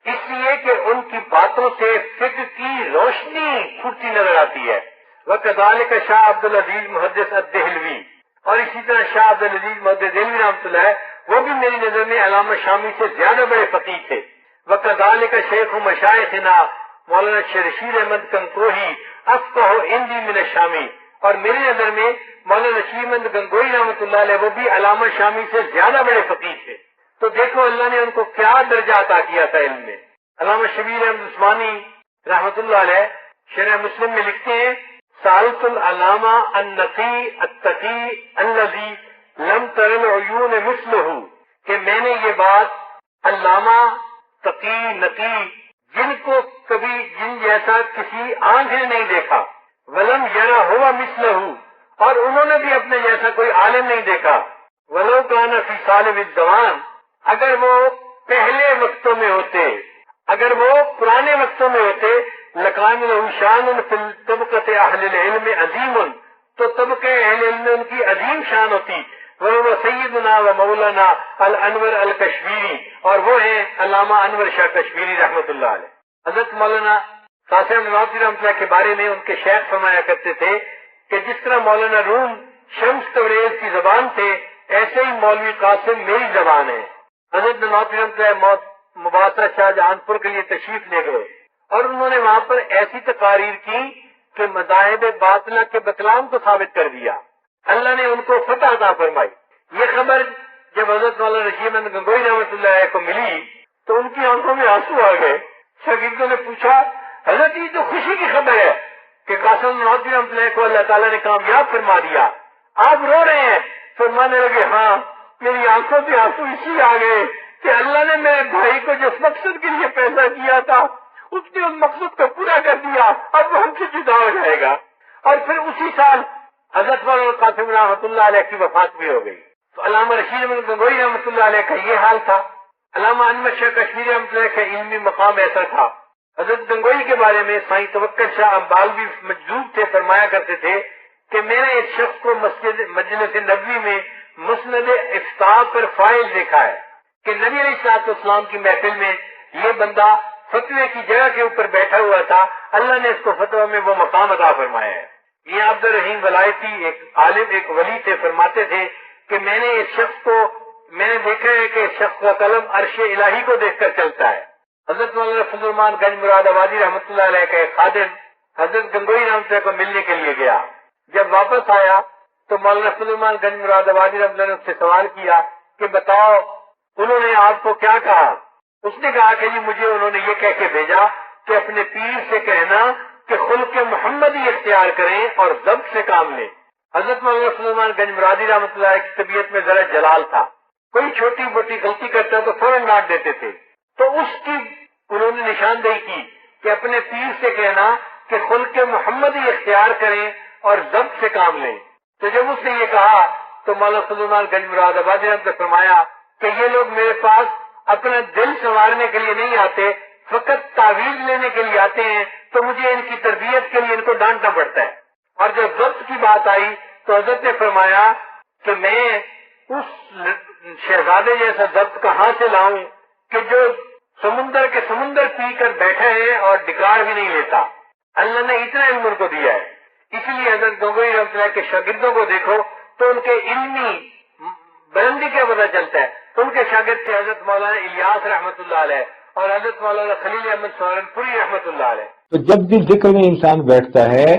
اس لیے کہ ان کی باتوں سے فقہ کی روشنی پھوٹتی نظر آتی ہے. وکذالک شاہ عبد العزیز محدث الدہلوی، اور اسی طرح شاہ عبد العزیز محدث دہلوی رحمۃ اللہ وہ بھی میری نظر میں علامہ شامی سے زیادہ بڑے فقیہ تھے. وکذالک شیخ مشایخنا مولانا رشید احمد گنگوہی افقہ عندی من الشامی، اور میری نظر میں مولانا رشید احمد گنگوہی رحمۃ اللہ علیہ وہ بھی علامہ شامی سے زیادہ بڑے فقیہ تھے. تو دیکھو اللہ نے ان کو کیا درجہ عطا کیا تھا علم میں. علامہ شبیر احمد عثمانی رحمۃ اللہ علیہ شرح مسلم میں لکھتے ہیں سالت العلامہ النقی التقی الذی لم تر العیون مثلہ، کہ میں نے یہ بات علامہ تقی نقی جن کو کبھی جن جیسا کسی آنکھ نے نہیں دیکھا، ولم یرا ہوا مثلہ، اور انہوں نے بھی اپنے جیسا کوئی عالم نہیں دیکھا. ولو کان فی سالف الزمان، اگر وہ پہلے وقتوں میں ہوتے، اگر وہ پرانے وقتوں میں ہوتے، لکان لہ شان فی طبقۃ اہل العلم عظیم، تو طبقہ اہل علم میں ان کی عظیم شان ہوتی. وہ سیدنا و مولانا الانور الکشمیری، اور وہ ہیں علامہ انور شاہ کشمیری رحمۃ اللہ علیہ. حضرت مولانا قاسم نانوتوی رحمۃ اللہ کے بارے میں ان کے شیخ فرمایا کرتے تھے کہ جس طرح مولانا روم شمس تبریز کی زبان تھے، ایسے ہی مولوی قاسم میری زبان ہے. حضرت نانوتوی رحمۃ اللہ مباحثہ شاہ جہان پور کے لیے تشریف لے گئے، اور انہوں نے وہاں پر ایسی تقاریر کی کہ مذاہب باطلہ کے بطلان کو ثابت کر دیا. اللہ نے ان کو فتح عطا فرمائی. یہ خبر جب حضرت مولانا رشید احمد گنگوہی رحمۃ اللہ علیہ کو ملی تو ان کی آنکھوں میں آنسو آ گئے. شاگردوں نے پوچھا حضرت یہ تو خوشی کی خبر ہے کہ قاسم نانوتوی رحمۃ اللہ کو اللہ تعالیٰ نے کامیاب فرما دیا، آپ رو رہے ہیں؟ فرمانے لگے ہاں، میری آنکھوں سے آنسو اسی آ گئے کہ اللہ نے میرے بھائی کو جس مقصد کے لیے پیدا کیا تھا اس نے اس مقصد کو پورا کر دیا، اب وہ ہم سے جدا ہو جائے گا. اور پھر اسی سال حضرت مولانا قاسم رحمۃ اللہ علیہ کی وفات بھی ہو گئی. تو علامہ رشید احمد گنگوہی رحمۃ اللہ علیہ کا یہ حال تھا. علامہ انور شاہ کشمیری رحمۃ اللہ کا علمی مقام ایسا تھا. حضرت گنگوہی کے بارے میں سائیں توکل شاہ امبال بھی مجذوب تھے، فرمایا کرتے تھے کہ میں نے ایک شخص کو مجلس نبوی میں مسند افتاء پر فائل دیکھا ہے کہ نبی علیہ الصلوۃ والسلام کی محفل میں یہ بندہ فتوے کی جگہ کے اوپر بیٹھا ہوا تھا، اللہ نے اس کو فتویٰ میں وہ مقام عطا فرمایا ہے. یہ عبد الرحیم ولایتی ایک عالم ایک ولی تھے، فرماتے تھے کہ میں نے اس شخص کو میں نے دیکھا ہے کہ اس شخص کا قلم عرش الہی کو دیکھ کر چلتا ہے. حضرت مولانا فضل الرحمان گنج مراد آبادی رحمۃ اللہ علیہ کا ایک خادم حضرت گنگوہی رحمۃ اللہ کو ملنے کے لیے گیا. جب واپس آیا تو مولانا فضل الرحمان گنج مراد آبادی رحمۃ اللہ نے اس سے سوال کیا کہ بتاؤ انہوں نے آپ کو کیا کہا؟ اس نے کہا کہ جی مجھے انہوں نے یہ کہہ کے بھیجا کہ اپنے پیر سے کہنا کہ خلق محمد ہی اختیار کریں اور ضبط سے کام لیں. حضرت مولانا فضل الرحمان گنج مرادی رحمۃ اللہ کی طبیعت میں ذرا جلال تھا، کوئی چھوٹی موٹی غلطی کرتا تو فوراً ڈانٹ دیتے تھے. تو اس کی انہوں نے نشاندہی کی کہ اپنے پیر سے کہنا کہ خلق محمد ہی اختیار کریں اور ضبط سے کام لیں. تو جب اس نے یہ کہا تو مولانا فضل الرحمان گنج مراد آبادی رحمۃ اللہ نے فرمایا کہ یہ لوگ میرے پاس اپنا دل سنوارنے کے لیے نہیں آتے، فقط تعویذ لینے کے لیے آتے ہیں، تو مجھے ان کی تربیت کے لیے ان کو ڈانٹنا پڑتا ہے. اور جب ضبط کی بات آئی تو حضرت نے فرمایا کہ میں اس شہزادے جیسا ضبط کہاں سے لاؤں کہ جو سمندر کے سمندر پی کر بیٹھا ہے اور ڈکار بھی نہیں لیتا. اللہ نے اتنا علم ان کو دیا ہے. اسی لیے حضرت گنگوہی رحمۃ اللہ کے شاگردوں کو دیکھو تو ان کے علمی بلندی کا پتہ چلتا ہے. ان کے شاگرد تھے حضرت مولانا الیاس رحمۃ اللہ علیہ اور حضرت مولانا خلیل احمد سہارنپوری رحمۃ اللہ علیہ. تو جب بھی ذکر میں انسان بیٹھتا ہے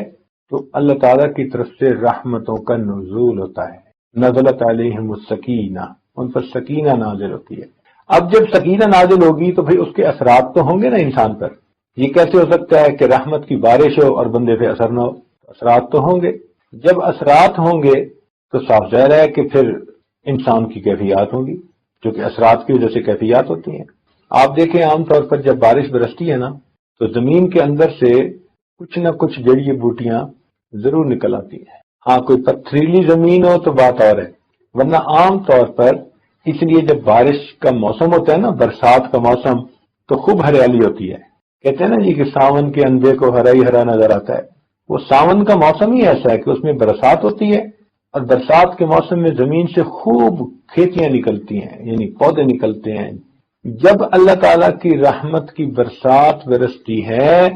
تو اللہ تعالیٰ کی طرف سے رحمتوں کا نزول ہوتا ہے. نزلت علیہم السکینہ، ان پر سکینہ نازل ہوتی ہے. اب جب سکینہ نازل ہوگی تو پھر اس کے اثرات تو ہوں گے نا انسان پر. یہ کیسے ہو سکتا ہے کہ رحمت کی بارش ہو اور بندے پہ اثر نہ ہو؟ اثرات تو ہوں گے. جب اثرات ہوں گے تو صاف ظاہر ہے کہ پھر انسان کی کیفیات ہوں گی، جو کہ اثرات کی وجہ سے کیفیات ہوتی ہیں. آپ دیکھیں عام طور پر جب بارش برستی ہے نا تو زمین کے اندر سے کچھ نہ کچھ جڑی بوٹیاں ضرور نکل آتی ہیں. ہاں کوئی پتھریلی زمین ہو تو بات اور ہے، ورنہ عام طور پر اس لیے جب بارش کا موسم ہوتا ہے نا، برسات کا موسم، تو خوب ہریالی ہوتی ہے. کہتے ہیں نا جی کہ ساون کے اندھے کو ہرا ہی ہرا نظر آتا ہے. وہ ساون کا موسم ہی ایسا ہے کہ اس میں برسات ہوتی ہے اور برسات کے موسم میں زمین سے خوب کھیتیاں نکلتی ہیں، یعنی پودے نکلتے ہیں۔ جب اللہ تعالیٰ کی رحمت کی برسات برستی ہے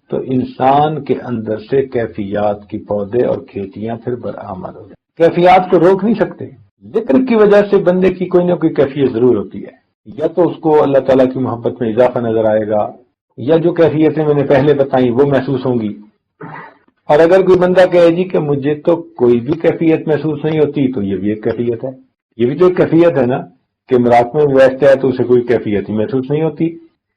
تو انسان کے اندر سے کیفیات کی پودے اور کھیتیاں پھر برآمد ہو جائیں۔ کیفیات کو روک نہیں سکتے، ذکر کی وجہ سے بندے کی کوئی نہ کوئی کیفیت ضرور ہوتی ہے، یا تو اس کو اللہ تعالیٰ کی محبت میں اضافہ نظر آئے گا، یا جو کیفیتیں میں نے پہلے بتائیں وہ محسوس ہوں گی۔ اور اگر کوئی بندہ کہے جی کہ مجھے تو کوئی بھی کیفیت محسوس نہیں ہوتی، تو یہ بھی ایک کیفیت ہے، یہ بھی تو ایک کیفیت ہے نا، کہ مراقبے میں بیٹھتا ہے تو اسے کوئی کیفیت ہی محسوس نہیں ہوتی۔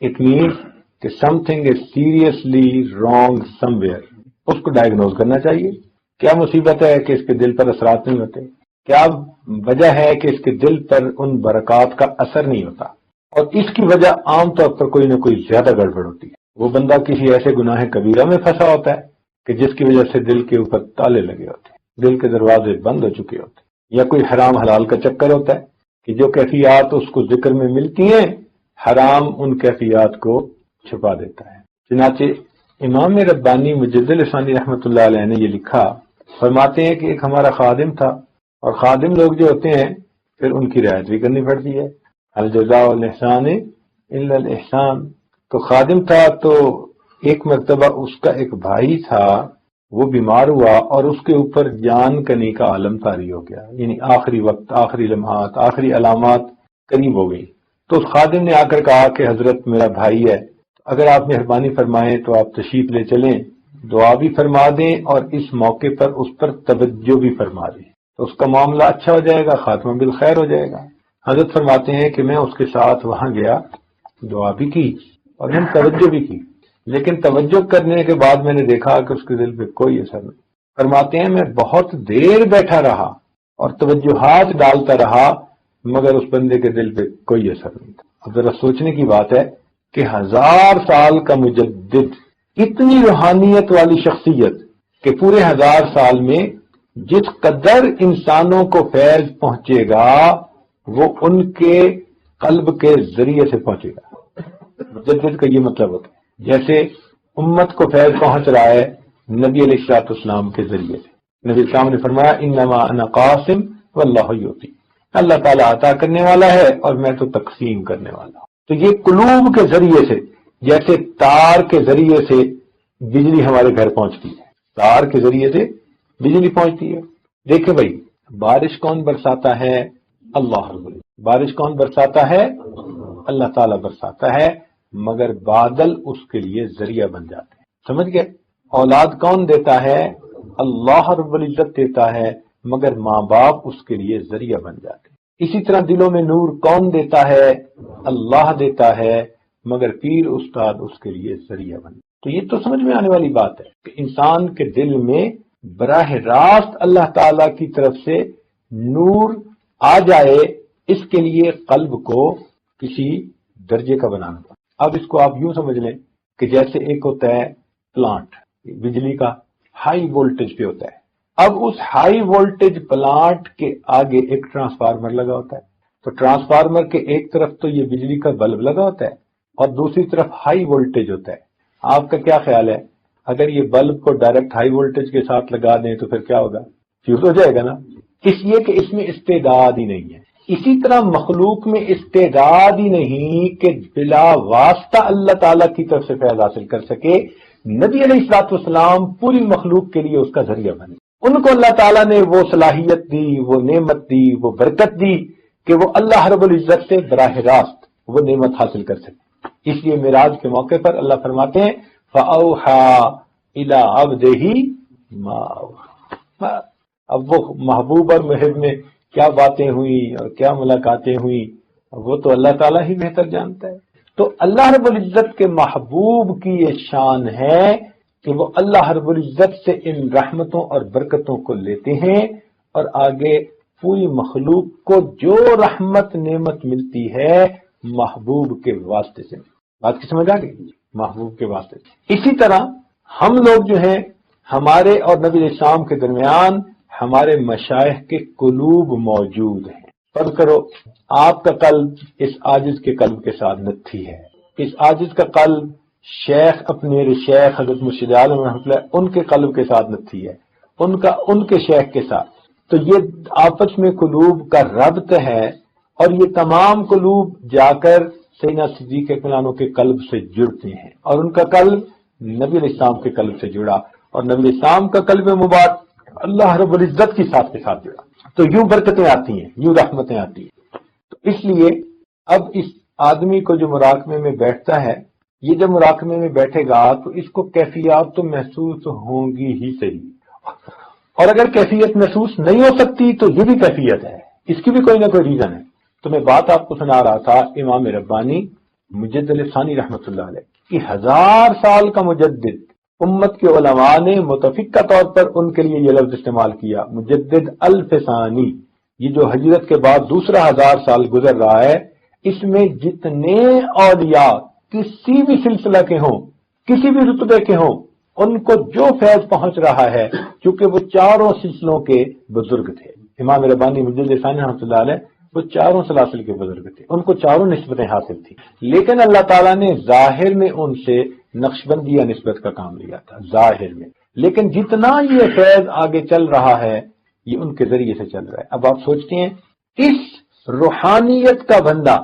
اٹ مینس کہ something is seriously wrong somewhere, اس کو ڈائگنوز کرنا چاہیے۔ کیا مصیبت ہے کہ اس کے دل پر اثرات نہیں ہوتے؟ کیا وجہ ہے کہ اس کے دل پر ان برکات کا اثر نہیں ہوتا؟ اور اس کی وجہ عام طور پر کوئی نہ کوئی زیادہ گڑبڑ ہوتی ہے۔ وہ بندہ کسی ایسے گناہ کبیرہ میں پھنسا ہوتا ہے کہ جس کی وجہ سے دل کے اوپر تالے لگے ہوتے ہیں، دل کے دروازے بند ہو چکے ہوتے ہیں، یا کوئی حرام حلال کا چکر ہوتا ہے کہ جو کیفیات اس کو ذکر میں ملتی ہیں، حرام ان کیفیات کو چھپا دیتا ہے۔ چنانچہ امام ربانی مجد لسانی رحمۃ اللہ علیہ نے یہ لکھا، فرماتے ہیں کہ ایک ہمارا خادم تھا، اور خادم لوگ جو ہوتے ہیں پھر ان کی رعایت بھی کرنی پڑتی ہے، الجزاء الاحسان الا الاحسان۔ تو خادم تھا، تو ایک مرتبہ اس کا ایک بھائی تھا، وہ بیمار ہوا اور اس کے اوپر جان کنی کا عالم طاری ہو گیا، یعنی آخری وقت، آخری لمحات، آخری علامات قریب ہو گئی۔ تو اس خادم نے آ کر کہا کہ حضرت میرا بھائی ہے، اگر آپ مہربانی فرمائیں تو آپ تشریف لے چلیں، دعا بھی فرما دیں اور اس موقع پر اس پر توجہ بھی فرما دیں، تو اس کا معاملہ اچھا ہو جائے گا، خاتمہ بالخیر ہو جائے گا۔ حضرت فرماتے ہیں کہ میں اس کے ساتھ وہاں گیا، دعا بھی کی اور میں توجہ بھی کی، لیکن توجہ کرنے کے بعد میں نے دیکھا کہ اس کے دل پہ کوئی اثر نہیں۔ فرماتے ہیں میں بہت دیر بیٹھا رہا اور توجہات ڈالتا رہا، مگر اس بندے کے دل پہ کوئی اثر نہیں تھا۔ اب ذرا سوچنے کی بات ہے کہ 1000 سال کا مجدد، اتنی روحانیت والی شخصیت کہ پورے 1000 سال میں جس قدر انسانوں کو فیض پہنچے گا وہ ان کے قلب کے ذریعے سے پہنچے گا۔ مجدد کا یہ مطلب ہوتا ہے جیسے امت کو فیض پہنچ رہا ہے نبی علیہ الصلوۃ والسلام کے ذریعے سے۔ نبی السلام نے فرمایا انما انا قاسم واللہ یعطی، اللہ تعالیٰ عطا کرنے والا ہے اور میں تو تقسیم کرنے والا ہوں۔ تو یہ قلوب کے ذریعے سے، جیسے تار کے ذریعے سے بجلی ہمارے گھر پہنچتی ہے، تار کے ذریعے سے بجلی پہنچتی ہے۔ دیکھیں بھائی، بارش کون برساتا ہے؟ اللہ رب العزت۔ بارش کون برساتا ہے؟ اللہ تعالیٰ برساتا ہے، مگر بادل اس کے لیے ذریعہ بن جاتے ہیں۔ سمجھ گئے؟ اولاد کون دیتا ہے؟ اللہ رب العزت دیتا ہے، مگر ماں باپ اس کے لیے ذریعہ بن جاتے ہیں۔ اسی طرح دلوں میں نور کون دیتا ہے؟ اللہ دیتا ہے، مگر پیر استاد اس کے لیے ذریعہ بن جاتے ہیں۔ تو یہ تو سمجھ میں آنے والی بات ہے کہ انسان کے دل میں براہ راست اللہ تعالی کی طرف سے نور آ جائے، اس کے لیے قلب کو کسی درجے کا بنانا پڑتا۔ اب اس کو آپ یوں سمجھ لیں کہ جیسے ایک ہوتا ہے پلانٹ، بجلی کا ہائی وولٹیج پہ ہوتا ہے، اب اس ہائی وولٹیج پلانٹ کے آگے ایک ٹرانسفارمر لگا ہوتا ہے، تو ٹرانسفارمر کے ایک طرف تو یہ بجلی کا بلب لگا ہوتا ہے اور دوسری طرف ہائی وولٹیج ہوتا ہے۔ آپ کا کیا خیال ہے اگر یہ بلب کو ڈائریکٹ ہائی وولٹیج کے ساتھ لگا دیں تو پھر کیا ہوگا؟ فیوز ہو جائے گا نا، اس لیے کہ اس میں استعداد ہی نہیں ہے۔ اسی طرح مخلوق میں استعداد ہی نہیں کہ بلا واسطہ اللہ تعالیٰ کی طرف سے فیض حاصل کر سکے۔ نبی علیہ الصلوۃ والسلام پوری مخلوق کے لیے اس کا ذریعہ بنے، ان کو اللہ تعالیٰ نے وہ صلاحیت دی، وہ نعمت دی، وہ برکت دی کہ وہ اللہ رب العزت سے براہ راست وہ نعمت حاصل کر سکے۔ اس لیے معراج کے موقع پر اللہ فرماتے ہیں فَأَوْحَى إِلَىٰ عَبْدِهِ مَا أَوْحَىٰ۔ اب وہ محبوب اور محب میں کیا باتیں ہوئیں اور کیا ملاقاتیں ہوئیں وہ تو اللہ تعالیٰ ہی بہتر جانتا ہے۔ تو اللہ رب العزت کے محبوب کی یہ شان ہے کہ وہ اللہ رب العزت سے ان رحمتوں اور برکتوں کو لیتے ہیں اور آگے پوری مخلوق کو جو رحمت نعمت ملتی ہے محبوب کے واسطے سے۔ بات کی سمجھ آ گئی؟ محبوب کے واسطے سے۔ اسی طرح ہم لوگ جو ہیں، ہمارے اور نبی علیہ السلام کے درمیان ہمارے مشائخ کے قلوب موجود ہیں۔ فرض کرو آپ کا قلب اس عاجز کے قلب کے ساتھ نتھی ہے، اس عاجز کا قلب شیخ اپنے شیخ حضرت مرشد عالم رحمۃ اللہ ان کے قلب کے ساتھ نتھی ہے، ان کے شیخ کے ساتھ۔ تو یہ آپس میں قلوب کا ربط ہے، اور یہ تمام قلوب جا کر سیدنا صدیق اکبر عنہ کے قلب سے جڑتے ہیں، اور ان کا قلب نبی علیہ السلام کے قلب سے جڑا، اور نبی علیہ السلام کا قلب مبارک اللہ رب العزت کی ساتھ کے ساتھ جڑا، تو یوں برکتیں آتی ہیں، یوں رحمتیں آتی ہیں۔ تو اس لیے اب اس آدمی کو جو مراقبے میں بیٹھتا ہے، یہ جب مراقبے میں بیٹھے گا تو اس کو کیفیات تو محسوس ہوں گی ہی صحیح، اور اگر کیفیت محسوس نہیں ہو سکتی تو یہ بھی کیفیت ہے، اس کی بھی کوئی نہ کوئی ریزن ہے۔ تو میں بات آپ کو سنا رہا تھا امام ربانی مجدد ثانی رحمۃ اللہ علیہ کہ 1000 سال کا مجدد، امت کے علماء نے متفقہ طور پر ان کے لیے یہ لفظ استعمال کیا مجدد الف ثانی، یہ جو ہجرت کے بعد دوسرا 1000 سال گزر رہا ہے، اس میں جتنے اولیاء کسی بھی سلسلہ کے ہوں، کسی بھی رتبے کے ہوں، ان کو جو فیض پہنچ رہا ہے، چونکہ وہ چاروں سلسلوں کے بزرگ تھے، امام ربانی مجدد ثانی رحمۃ اللہ علیہ وہ چاروں سلاسل کے بزرگ تھے، ان کو چاروں نسبتیں حاصل تھی، لیکن اللہ تعالیٰ نے ظاہر میں ان سے نقشبندیہ نسبت کا کام لیا تھا ظاہر میں، لیکن جتنا یہ فیض آگے چل رہا ہے یہ ان کے ذریعے سے چل رہا ہے۔ اب آپ سوچتے ہیں اس روحانیت کا بندہ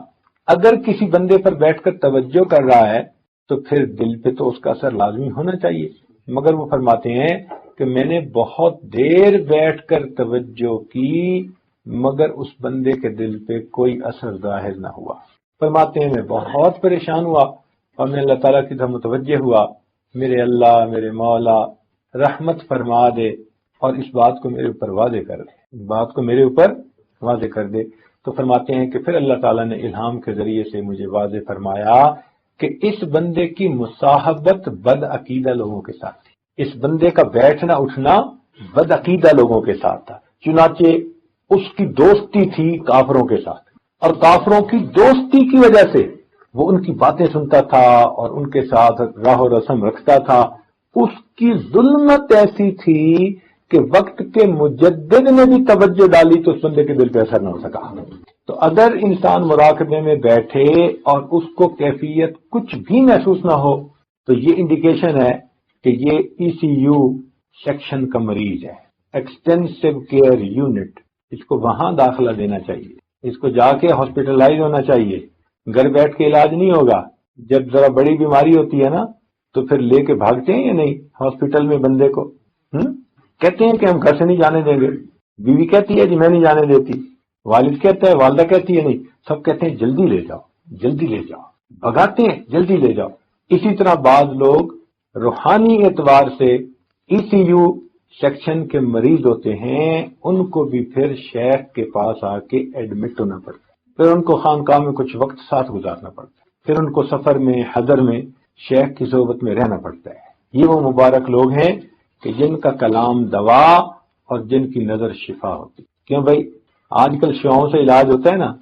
اگر کسی بندے پر بیٹھ کر توجہ کر رہا ہے تو پھر دل پہ تو اس کا اثر لازمی ہونا چاہیے، مگر وہ فرماتے ہیں کہ میں نے بہت دیر بیٹھ کر توجہ کی مگر اس بندے کے دل پہ کوئی اثر ظاہر نہ ہوا۔ فرماتے ہیں میں بہت پریشان ہوا اور میں اللہ تعالیٰ کی طرف متوجہ ہوا، میرے اللہ میرے مولا رحمت فرما دے اور اس بات کو میرے اوپر واضح کر دے، اس بات کو میرے اوپر واضح کر دے۔ تو فرماتے ہیں کہ پھر اللہ تعالیٰ نے الہام کے ذریعے سے مجھے واضح فرمایا کہ اس بندے کی مصاحبت بد عقیدہ لوگوں کے ساتھ تھی، اس بندے کا بیٹھنا اٹھنا بد عقیدہ لوگوں کے ساتھ تھا، چنانچہ اس کی دوستی تھی کافروں کے ساتھ، اور کافروں کی دوستی کی وجہ سے وہ ان کی باتیں سنتا تھا اور ان کے ساتھ راہ و رسم رکھتا تھا۔ اس کی ظلمت ایسی تھی کہ وقت کے مجدد نے بھی توجہ ڈالی تو اس بندے کے دل پہ اثر نہ ہو سکا۔ تو اگر انسان مراقبے میں بیٹھے اور اس کو کیفیت کچھ بھی محسوس نہ ہو تو یہ انڈیکیشن ہے کہ یہ ای سی یو سیکشن کا مریض ہے، ایکسٹینسو کیئر یونٹ، اس کو وہاں داخلہ دینا چاہیے، اس کو جا کے ہاسپٹلائز ہونا چاہیے، گھر بیٹھ کے علاج نہیں ہوگا۔ جب ذرا بڑی بیماری ہوتی ہے نا تو پھر لے کے بھاگتے ہیں یا نہیں ہاسپٹل میں بندے کو، کہتے ہیں کہ ہم گھر سے نہیں جانے دیں گے، بیوی کہتی ہے جی میں نہیں جانے دیتی، والد کہتا ہے، والدہ کہتی ہے نہیں، سب کہتے ہیں جلدی لے جاؤ جلدی لے جاؤ، بھگاتے ہیں جلدی لے جاؤ۔ اسی طرح بعض لوگ روحانی اعتبار سے ای سی یو سیکشن کے مریض ہوتے ہیں، ان کو بھی پھر شیخ کے پاس آ کے ایڈمٹ ہونا پڑتا ہے، پھر ان کو خانقاہ میں کچھ وقت ساتھ گزارنا پڑتا ہے، پھر ان کو سفر میں حضر میں شیخ کی صحبت میں رہنا پڑتا ہے۔ یہ وہ مبارک لوگ ہیں کہ جن کا کلام دوا اور جن کی نظر شفا ہوتی۔ کیوں بھائی آج کل شعاؤں سے علاج ہوتا ہے نا،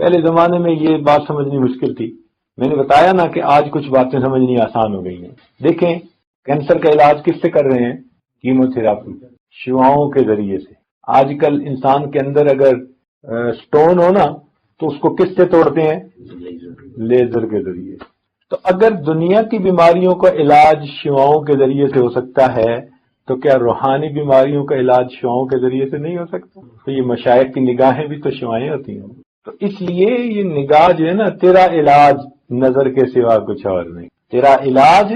پہلے زمانے میں یہ بات سمجھنی مشکل تھی، میں نے بتایا نا کہ آج کچھ باتیں سمجھنی آسان ہو گئی ہیں۔ دیکھیں کینسر کا علاج کس سے کر رہے ہیں؟ کیمو تھراپی، شعاؤں کے ذریعے سے۔ آج کل انسان کے اندر اگر سٹون ہو نا تو اس کو کس سے توڑتے ہیں؟ لیزر کے ذریعے۔ تو اگر دنیا کی بیماریوں کا علاج شعاؤں کے ذریعے سے ہو سکتا ہے تو کیا روحانی بیماریوں کا علاج شعاؤں کے ذریعے سے نہیں ہو سکتا؟ تو یہ مشائخ کی نگاہیں بھی تو شعائیں ہوتی ہیں، تو اس لیے یہ نگاہ جو ہے نا، تیرا علاج نظر کے سوا کچھ اور نہیں، تیرا علاج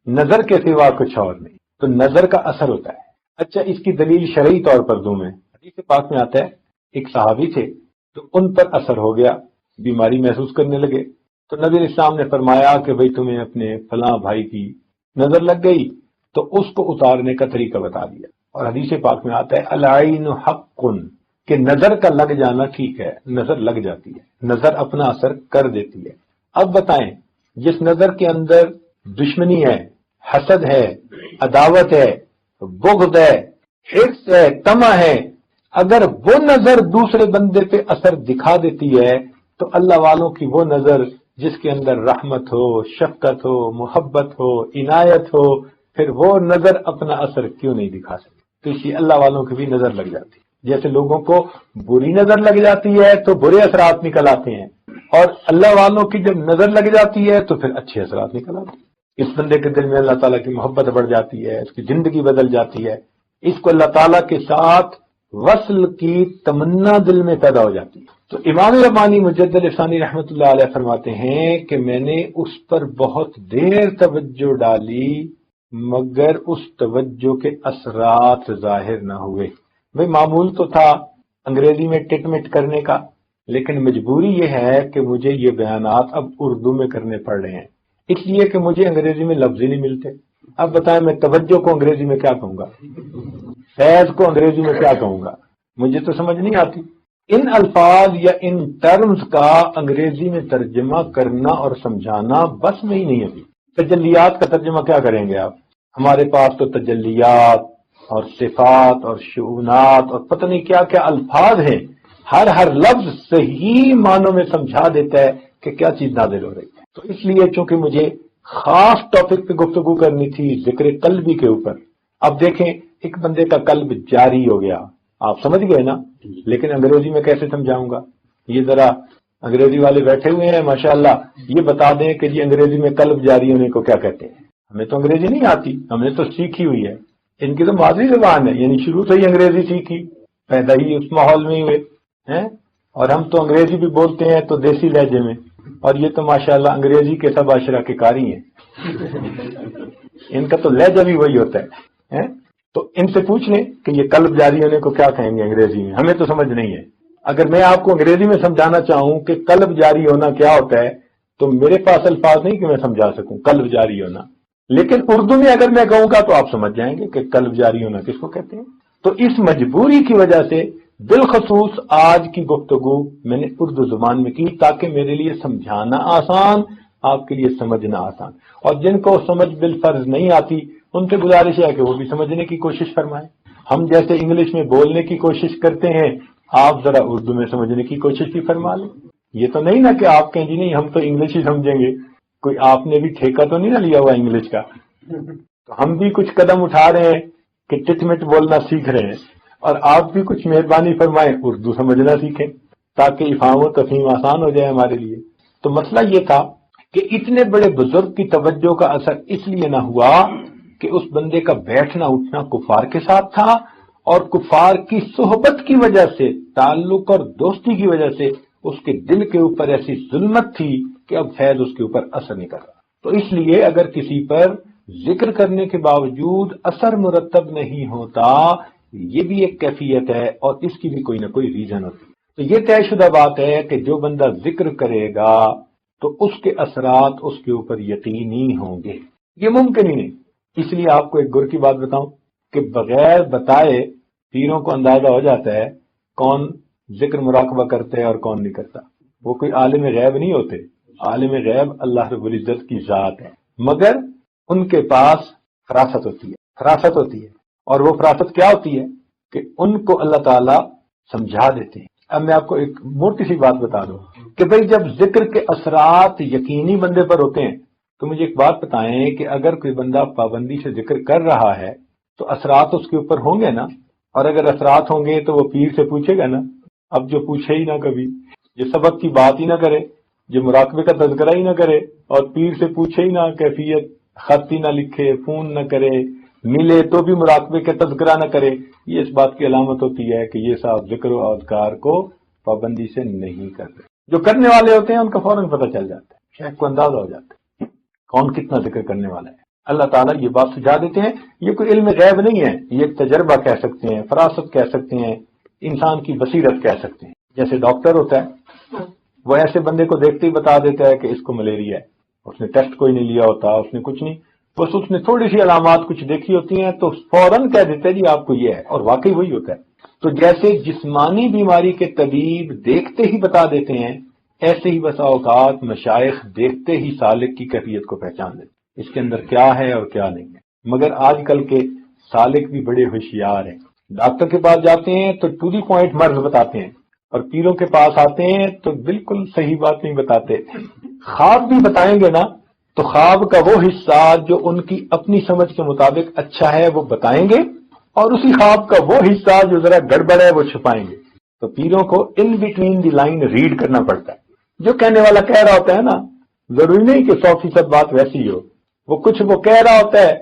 نظر کے سوا کچھ اور نہیں، تو نظر کا اثر ہوتا ہے۔ اچھا اس کی دلیل شرعی طور پر دوں میں، حدیث پاک میں آتا ہے ایک صحابی تھے تو ان پر اثر ہو گیا، بیماری محسوس کرنے لگے، تو نبی علیہ السلام نے فرمایا کہ بھئی تمہیں اپنے فلاں بھائی کی نظر لگ گئی، تو اس کو اتارنے کا طریقہ بتا دیا۔ اور حدیث پاک میں آتا ہے العین حق، کہ نظر کا لگ جانا ٹھیک ہے، نظر لگ جاتی ہے، نظر اپنا اثر کر دیتی ہے۔ اب بتائیں جس نظر کے اندر دشمنی ہے، حسد ہے، عداوت ہے، بغض ہے، حرص ہے، طمع ہے، اگر وہ نظر دوسرے بندے پہ اثر دکھا دیتی ہے تو اللہ والوں کی وہ نظر جس کے اندر رحمت ہو، شفقت ہو، محبت ہو، عنایت ہو، پھر وہ نظر اپنا اثر کیوں نہیں دکھا سکتی؟ تو اسی اللہ والوں کی بھی نظر لگ جاتی ہے۔ جیسے لوگوں کو بری نظر لگ جاتی ہے تو برے اثرات نکل آتے ہیں، اور اللہ والوں کی جب نظر لگ جاتی ہے تو پھر اچھے اثرات نکل آتے ہیں۔ اس بندے کے دل میں اللہ تعالیٰ کی محبت بڑھ جاتی ہے، اس کی زندگی بدل جاتی ہے، اس کو اللہ تعالیٰ کے ساتھ وصل کی تمنا دل میں پیدا ہو جاتی ہے۔ تو امام ربانی مجدد ثانی رحمۃ اللہ علیہ فرماتے ہیں کہ میں نے اس پر بہت دیر توجہ ڈالی مگر اس توجہ کے اثرات ظاہر نہ ہوئے۔ بھئی معمول تو تھا انگریزی میں ٹٹ مٹ کرنے کا، لیکن مجبوری یہ ہے کہ مجھے یہ بیانات اب اردو میں کرنے پڑ رہے ہیں، اس لیے کہ مجھے انگریزی میں لفظ ہی نہیں ملتے۔ اب بتائیں میں توجہ کو انگریزی میں کیا کہوں گا، فیض کو انگریزی میں کیا کہوں گا، مجھے تو سمجھ نہیں آتی۔ ان الفاظ یا ان ٹرمز کا انگریزی میں ترجمہ کرنا اور سمجھانا بس میں ہی نہیں ابھی۔ تجلیات کا ترجمہ کیا کریں گے آپ؟ ہمارے پاس تو تجلیات اور صفات اور شؤونات اور پتہ نہیں کیا کیا الفاظ ہیں، ہر لفظ صحیح معنوں میں سمجھا دیتا ہے کہ کیا چیز نازل ہو رہی ہے۔ تو اس لیے چونکہ مجھے خاص ٹاپک پہ گفتگو کرنی تھی ذکر قلبی کے اوپر، اب دیکھیں ایک بندے کا قلب جاری ہو گیا، آپ سمجھ گئے نا، لیکن انگریزی میں کیسے سمجھاؤں گا؟ یہ ذرا انگریزی والے بیٹھے ہوئے ہیں ماشاءاللہ، یہ بتا دیں کہ جی انگریزی میں قلب جاری ہونے کو کیا کہتے ہیں۔ ہمیں تو انگریزی نہیں آتی، ہم نے تو سیکھی ہوئی ہے، ان کی تو مادری زبان ہے، یعنی شروع سے ہی انگریزی سیکھی، پیدا ہی اس ماحول میں ہی ہوئے ہیں، اور ہم تو انگریزی بھی بولتے ہیں تو دیسی لہجے میں، اور یہ تو ماشاءاللہ انگریزی کے سب عاشرہ کے قاری ہیں ان کا تو لہجہ بھی وہی ہوتا ہے۔ تو ان سے پوچھ لیں کہ یہ قلب جاری ہونے کو کیا کہیں گے انگریزی میں، ہمیں تو سمجھ نہیں ہے۔ اگر میں آپ کو انگریزی میں سمجھانا چاہوں کہ قلب جاری ہونا کیا ہوتا ہے تو میرے پاس الفاظ نہیں کہ میں سمجھا سکوں قلب جاری ہونا، لیکن اردو میں اگر میں کہوں گا تو آپ سمجھ جائیں گے کہ قلب جاری ہونا کس کو کہتے ہیں۔ تو اس مجبوری کی وجہ سے بالخصوص آج کی گفتگو میں نے اردو زبان میں کی تاکہ میرے لیے سمجھانا آسان، آپ کے لیے سمجھنا آسان، اور جن کو سمجھ بالفرض نہیں آتی ان سے گزارش ہے کہ وہ بھی سمجھنے کی کوشش فرمائیں۔ ہم جیسے انگلش میں بولنے کی کوشش کرتے ہیں، آپ ذرا اردو میں سمجھنے کی کوشش بھی فرما لیں۔ یہ تو نہیں نا کہ آپ کہیں جی نہیں ہم تو انگلش ہی سمجھیں گے، کوئی آپ نے بھی ٹھیکہ تو نہیں نہ لیا ہوا انگلش کا۔ تو ہم بھی کچھ قدم اٹھا رہے ہیں کہ ٹٹ مٹ بولنا سیکھ رہے ہیں، اور آپ بھی کچھ مہربانی فرمائیں اردو سمجھنا سیکھیں تاکہ افہام و تفہیم آسان ہو جائے ہمارے لیے۔ تو مسئلہ یہ تھا کہ اتنے بڑے بزرگ کی توجہ کا اثر اس لیے نہ ہوا کہ اس بندے کا بیٹھنا اٹھنا کفار کے ساتھ تھا، اور کفار کی صحبت کی وجہ سے، تعلق اور دوستی کی وجہ سے اس کے دل کے اوپر ایسی ظلمت تھی کہ اب فیض اس کے اوپر اثر نہیں کر رہا۔ تو اس لیے اگر کسی پر ذکر کرنے کے باوجود اثر مرتب نہیں ہوتا، یہ بھی ایک کیفیت ہے اور اس کی بھی کوئی نہ کوئی ریزن ہوتی ہے۔ تو یہ طے شدہ بات ہے کہ جو بندہ ذکر کرے گا تو اس کے اثرات اس کے اوپر یقینی ہوں گے، یہ ممکن ہی نہیں۔ اس لیے آپ کو ایک گر کی بات بتاؤں کہ بغیر بتائے پیروں کو اندازہ ہو جاتا ہے کون ذکر مراقبہ کرتے ہیں اور کون نہیں کرتا۔ وہ کوئی عالم غیب نہیں ہوتے، عالم غیب اللہ رب العزت کی ذات ہے، مگر ان کے پاس فراست ہوتی ہے، اور وہ فراست کیا ہوتی ہے کہ ان کو اللہ تعالیٰ سمجھا دیتے ہیں۔ اب میں آپ کو ایک موٹی سی بات بتا دوں کہ بھئی جب ذکر کے اثرات یقینی بندے پر ہوتے ہیں تو مجھے ایک بات بتائیں کہ اگر کوئی بندہ پابندی سے ذکر کر رہا ہے تو اثرات اس کے اوپر ہوں گے نا، اور اگر اثرات ہوں گے تو وہ پیر سے پوچھے گا نا۔ اب جو پوچھے ہی نہ کبھی، جو سبق کی بات ہی نہ کرے، جو مراقبے کا تذکرہ ہی نہ کرے، اور پیر سے پوچھے ہی نہ کیفیت، خط ہی نہ لکھے، فون نہ کرے، ملے تو بھی مراقبے کا تذکرہ نہ کرے، یہ اس بات کی علامت ہوتی ہے کہ یہ صاحب ذکر و اذکار کو پابندی سے نہیں کرتے۔ جو کرنے والے ہوتے ہیں ان کا فوراً پتہ چل جاتا ہے، شیخ کو اندازہ ہو جاتا ہے کون کتنا ذکر کرنے والا ہے۔ اللہ تعالیٰ یہ بات سجھا دیتے ہیں، یہ کوئی علم غیب نہیں ہے، یہ ایک تجربہ کہہ سکتے ہیں، فراست کہہ سکتے ہیں، انسان کی بصیرت کہہ سکتے ہیں۔ جیسے ڈاکٹر ہوتا ہے، وہ ایسے بندے کو دیکھتے ہی بتا دیتا ہے کہ اس کو ملیریا ہے، اس نے ٹیسٹ کوئی نہیں لیا ہوتا، اس نے کچھ نہیں، بس اس نے تھوڑی سی علامات کچھ دیکھی ہوتی ہیں تو فوراً کہہ دیتا ہے جی آپ کو یہ ہے، اور واقعی وہی ہوتا ہے۔ تو جیسے جسمانی بیماری کے طبیب دیکھتے ہی بتا دیتے ہیں، ایسے ہی بسا اوقات مشائخ دیکھتے ہی سالک کی کیفیت کو پہچان لیتے ہیں، اس کے اندر کیا ہے اور کیا نہیں ہے۔ مگر آج کل کے سالک بھی بڑے ہوشیار ہیں، ڈاکٹر کے پاس جاتے ہیں تو ٹو دی پوائنٹ مرض بتاتے ہیں، اور پیروں کے پاس آتے ہیں تو بالکل صحیح بات نہیں بتاتے۔ خواب بھی بتائیں گے نا تو خواب کا وہ حصہ جو ان کی اپنی سمجھ کے مطابق اچھا ہے وہ بتائیں گے، اور اسی خواب کا وہ حصہ جو ذرا گڑبڑ ہے وہ چھپائیں گے۔ تو پیروں کو in between the line read کرنا پڑتا ہے، جو کہنے والا کہہ رہا ہوتا ہے نا، ضروری نہیں کہ 100% بات ویسی ہو، وہ کچھ وہ کہہ رہا ہوتا ہے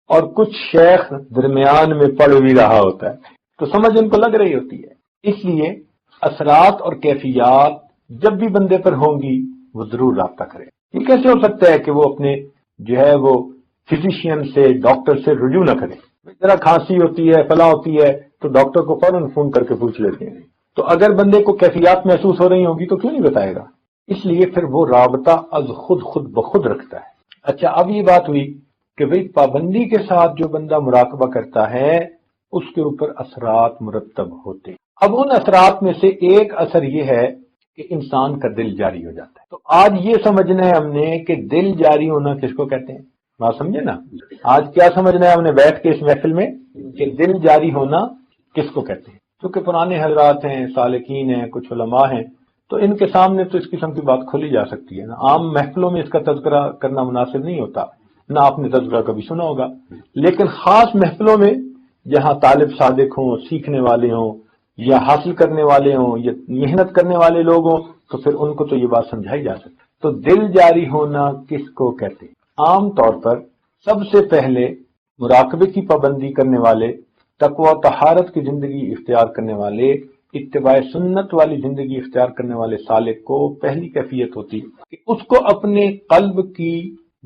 اور کچھ شیخ درمیان میں پڑھ بھی رہا ہوتا ہے۔ تو سمجھ ان کو لگ رہی ہوتی ہے. اس لیے اثرات اور کیفیات جب بھی بندے پر ہوں گی وہ ضرور رابطہ کرے. یہ کیسے ہو سکتا ہے کہ وہ اپنے جو ہے وہ فزیشین سے ڈاکٹر سے رجوع نہ کرے؟ ذرا کھانسی ہوتی ہے فلاں ہوتی ہے تو ڈاکٹر کو فوراً فون کر کے پوچھ لیتے ہیں. تو اگر بندے کو کیفیات محسوس ہو رہی ہوگی تو کیوں نہیں بتائے گا؟ اس لیے پھر وہ رابطہ از خود بخود رکھتا ہے. اچھا، اب یہ بات ہوئی کہ بھئی پابندی کے ساتھ جو بندہ مراقبہ کرتا ہے اس کے اوپر اثرات مرتب ہوتے ہیں. اب ان اثرات میں سے ایک اثر یہ ہے کہ انسان کا دل جاری ہو جاتا ہے. تو آج یہ سمجھنا ہے ہم نے کہ دل جاری ہونا کس کو کہتے ہیں. بات سمجھے نا؟ آج کیا سمجھنا ہے ہم نے بیٹھ کے اس محفل میں کہ دل جاری ہونا کس کو کہتے ہیں. کیونکہ پرانے حضرات ہیں، سالکین ہیں، کچھ علماء ہیں، تو ان کے سامنے تو اس قسم کی بات کھولی جا سکتی ہے نا. عام محفلوں میں اس کا تذکرہ کرنا مناسب نہیں ہوتا، نہ آپ نے تذکرہ کبھی سنا ہوگا. لیکن خاص محفلوں میں جہاں طالب صادق ہوں، سیکھنے والے ہوں، یا حاصل کرنے والے ہوں، یا محنت کرنے والے لوگ ہوں، تو پھر ان کو تو یہ بات سمجھائی جا سکتی. تو دل جاری ہونا کس کو کہتے ہیں؟ عام طور پر سب سے پہلے مراقبے کی پابندی کرنے والے، تقوی و طہارت کی زندگی اختیار کرنے والے، اتباع سنت والی زندگی اختیار کرنے والے سالک کو پہلی کیفیت ہوتی کہ اس کو اپنے قلب کی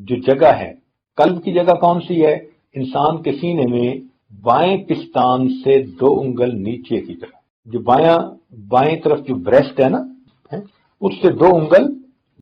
جو جگہ ہے، قلب کی جگہ کون سی ہے؟ انسان کے سینے میں بائیں پستان سے 2 انگل نیچے کی طرف، جو بائیں طرف جو بریسٹ ہے نا، اس سے 2 انگل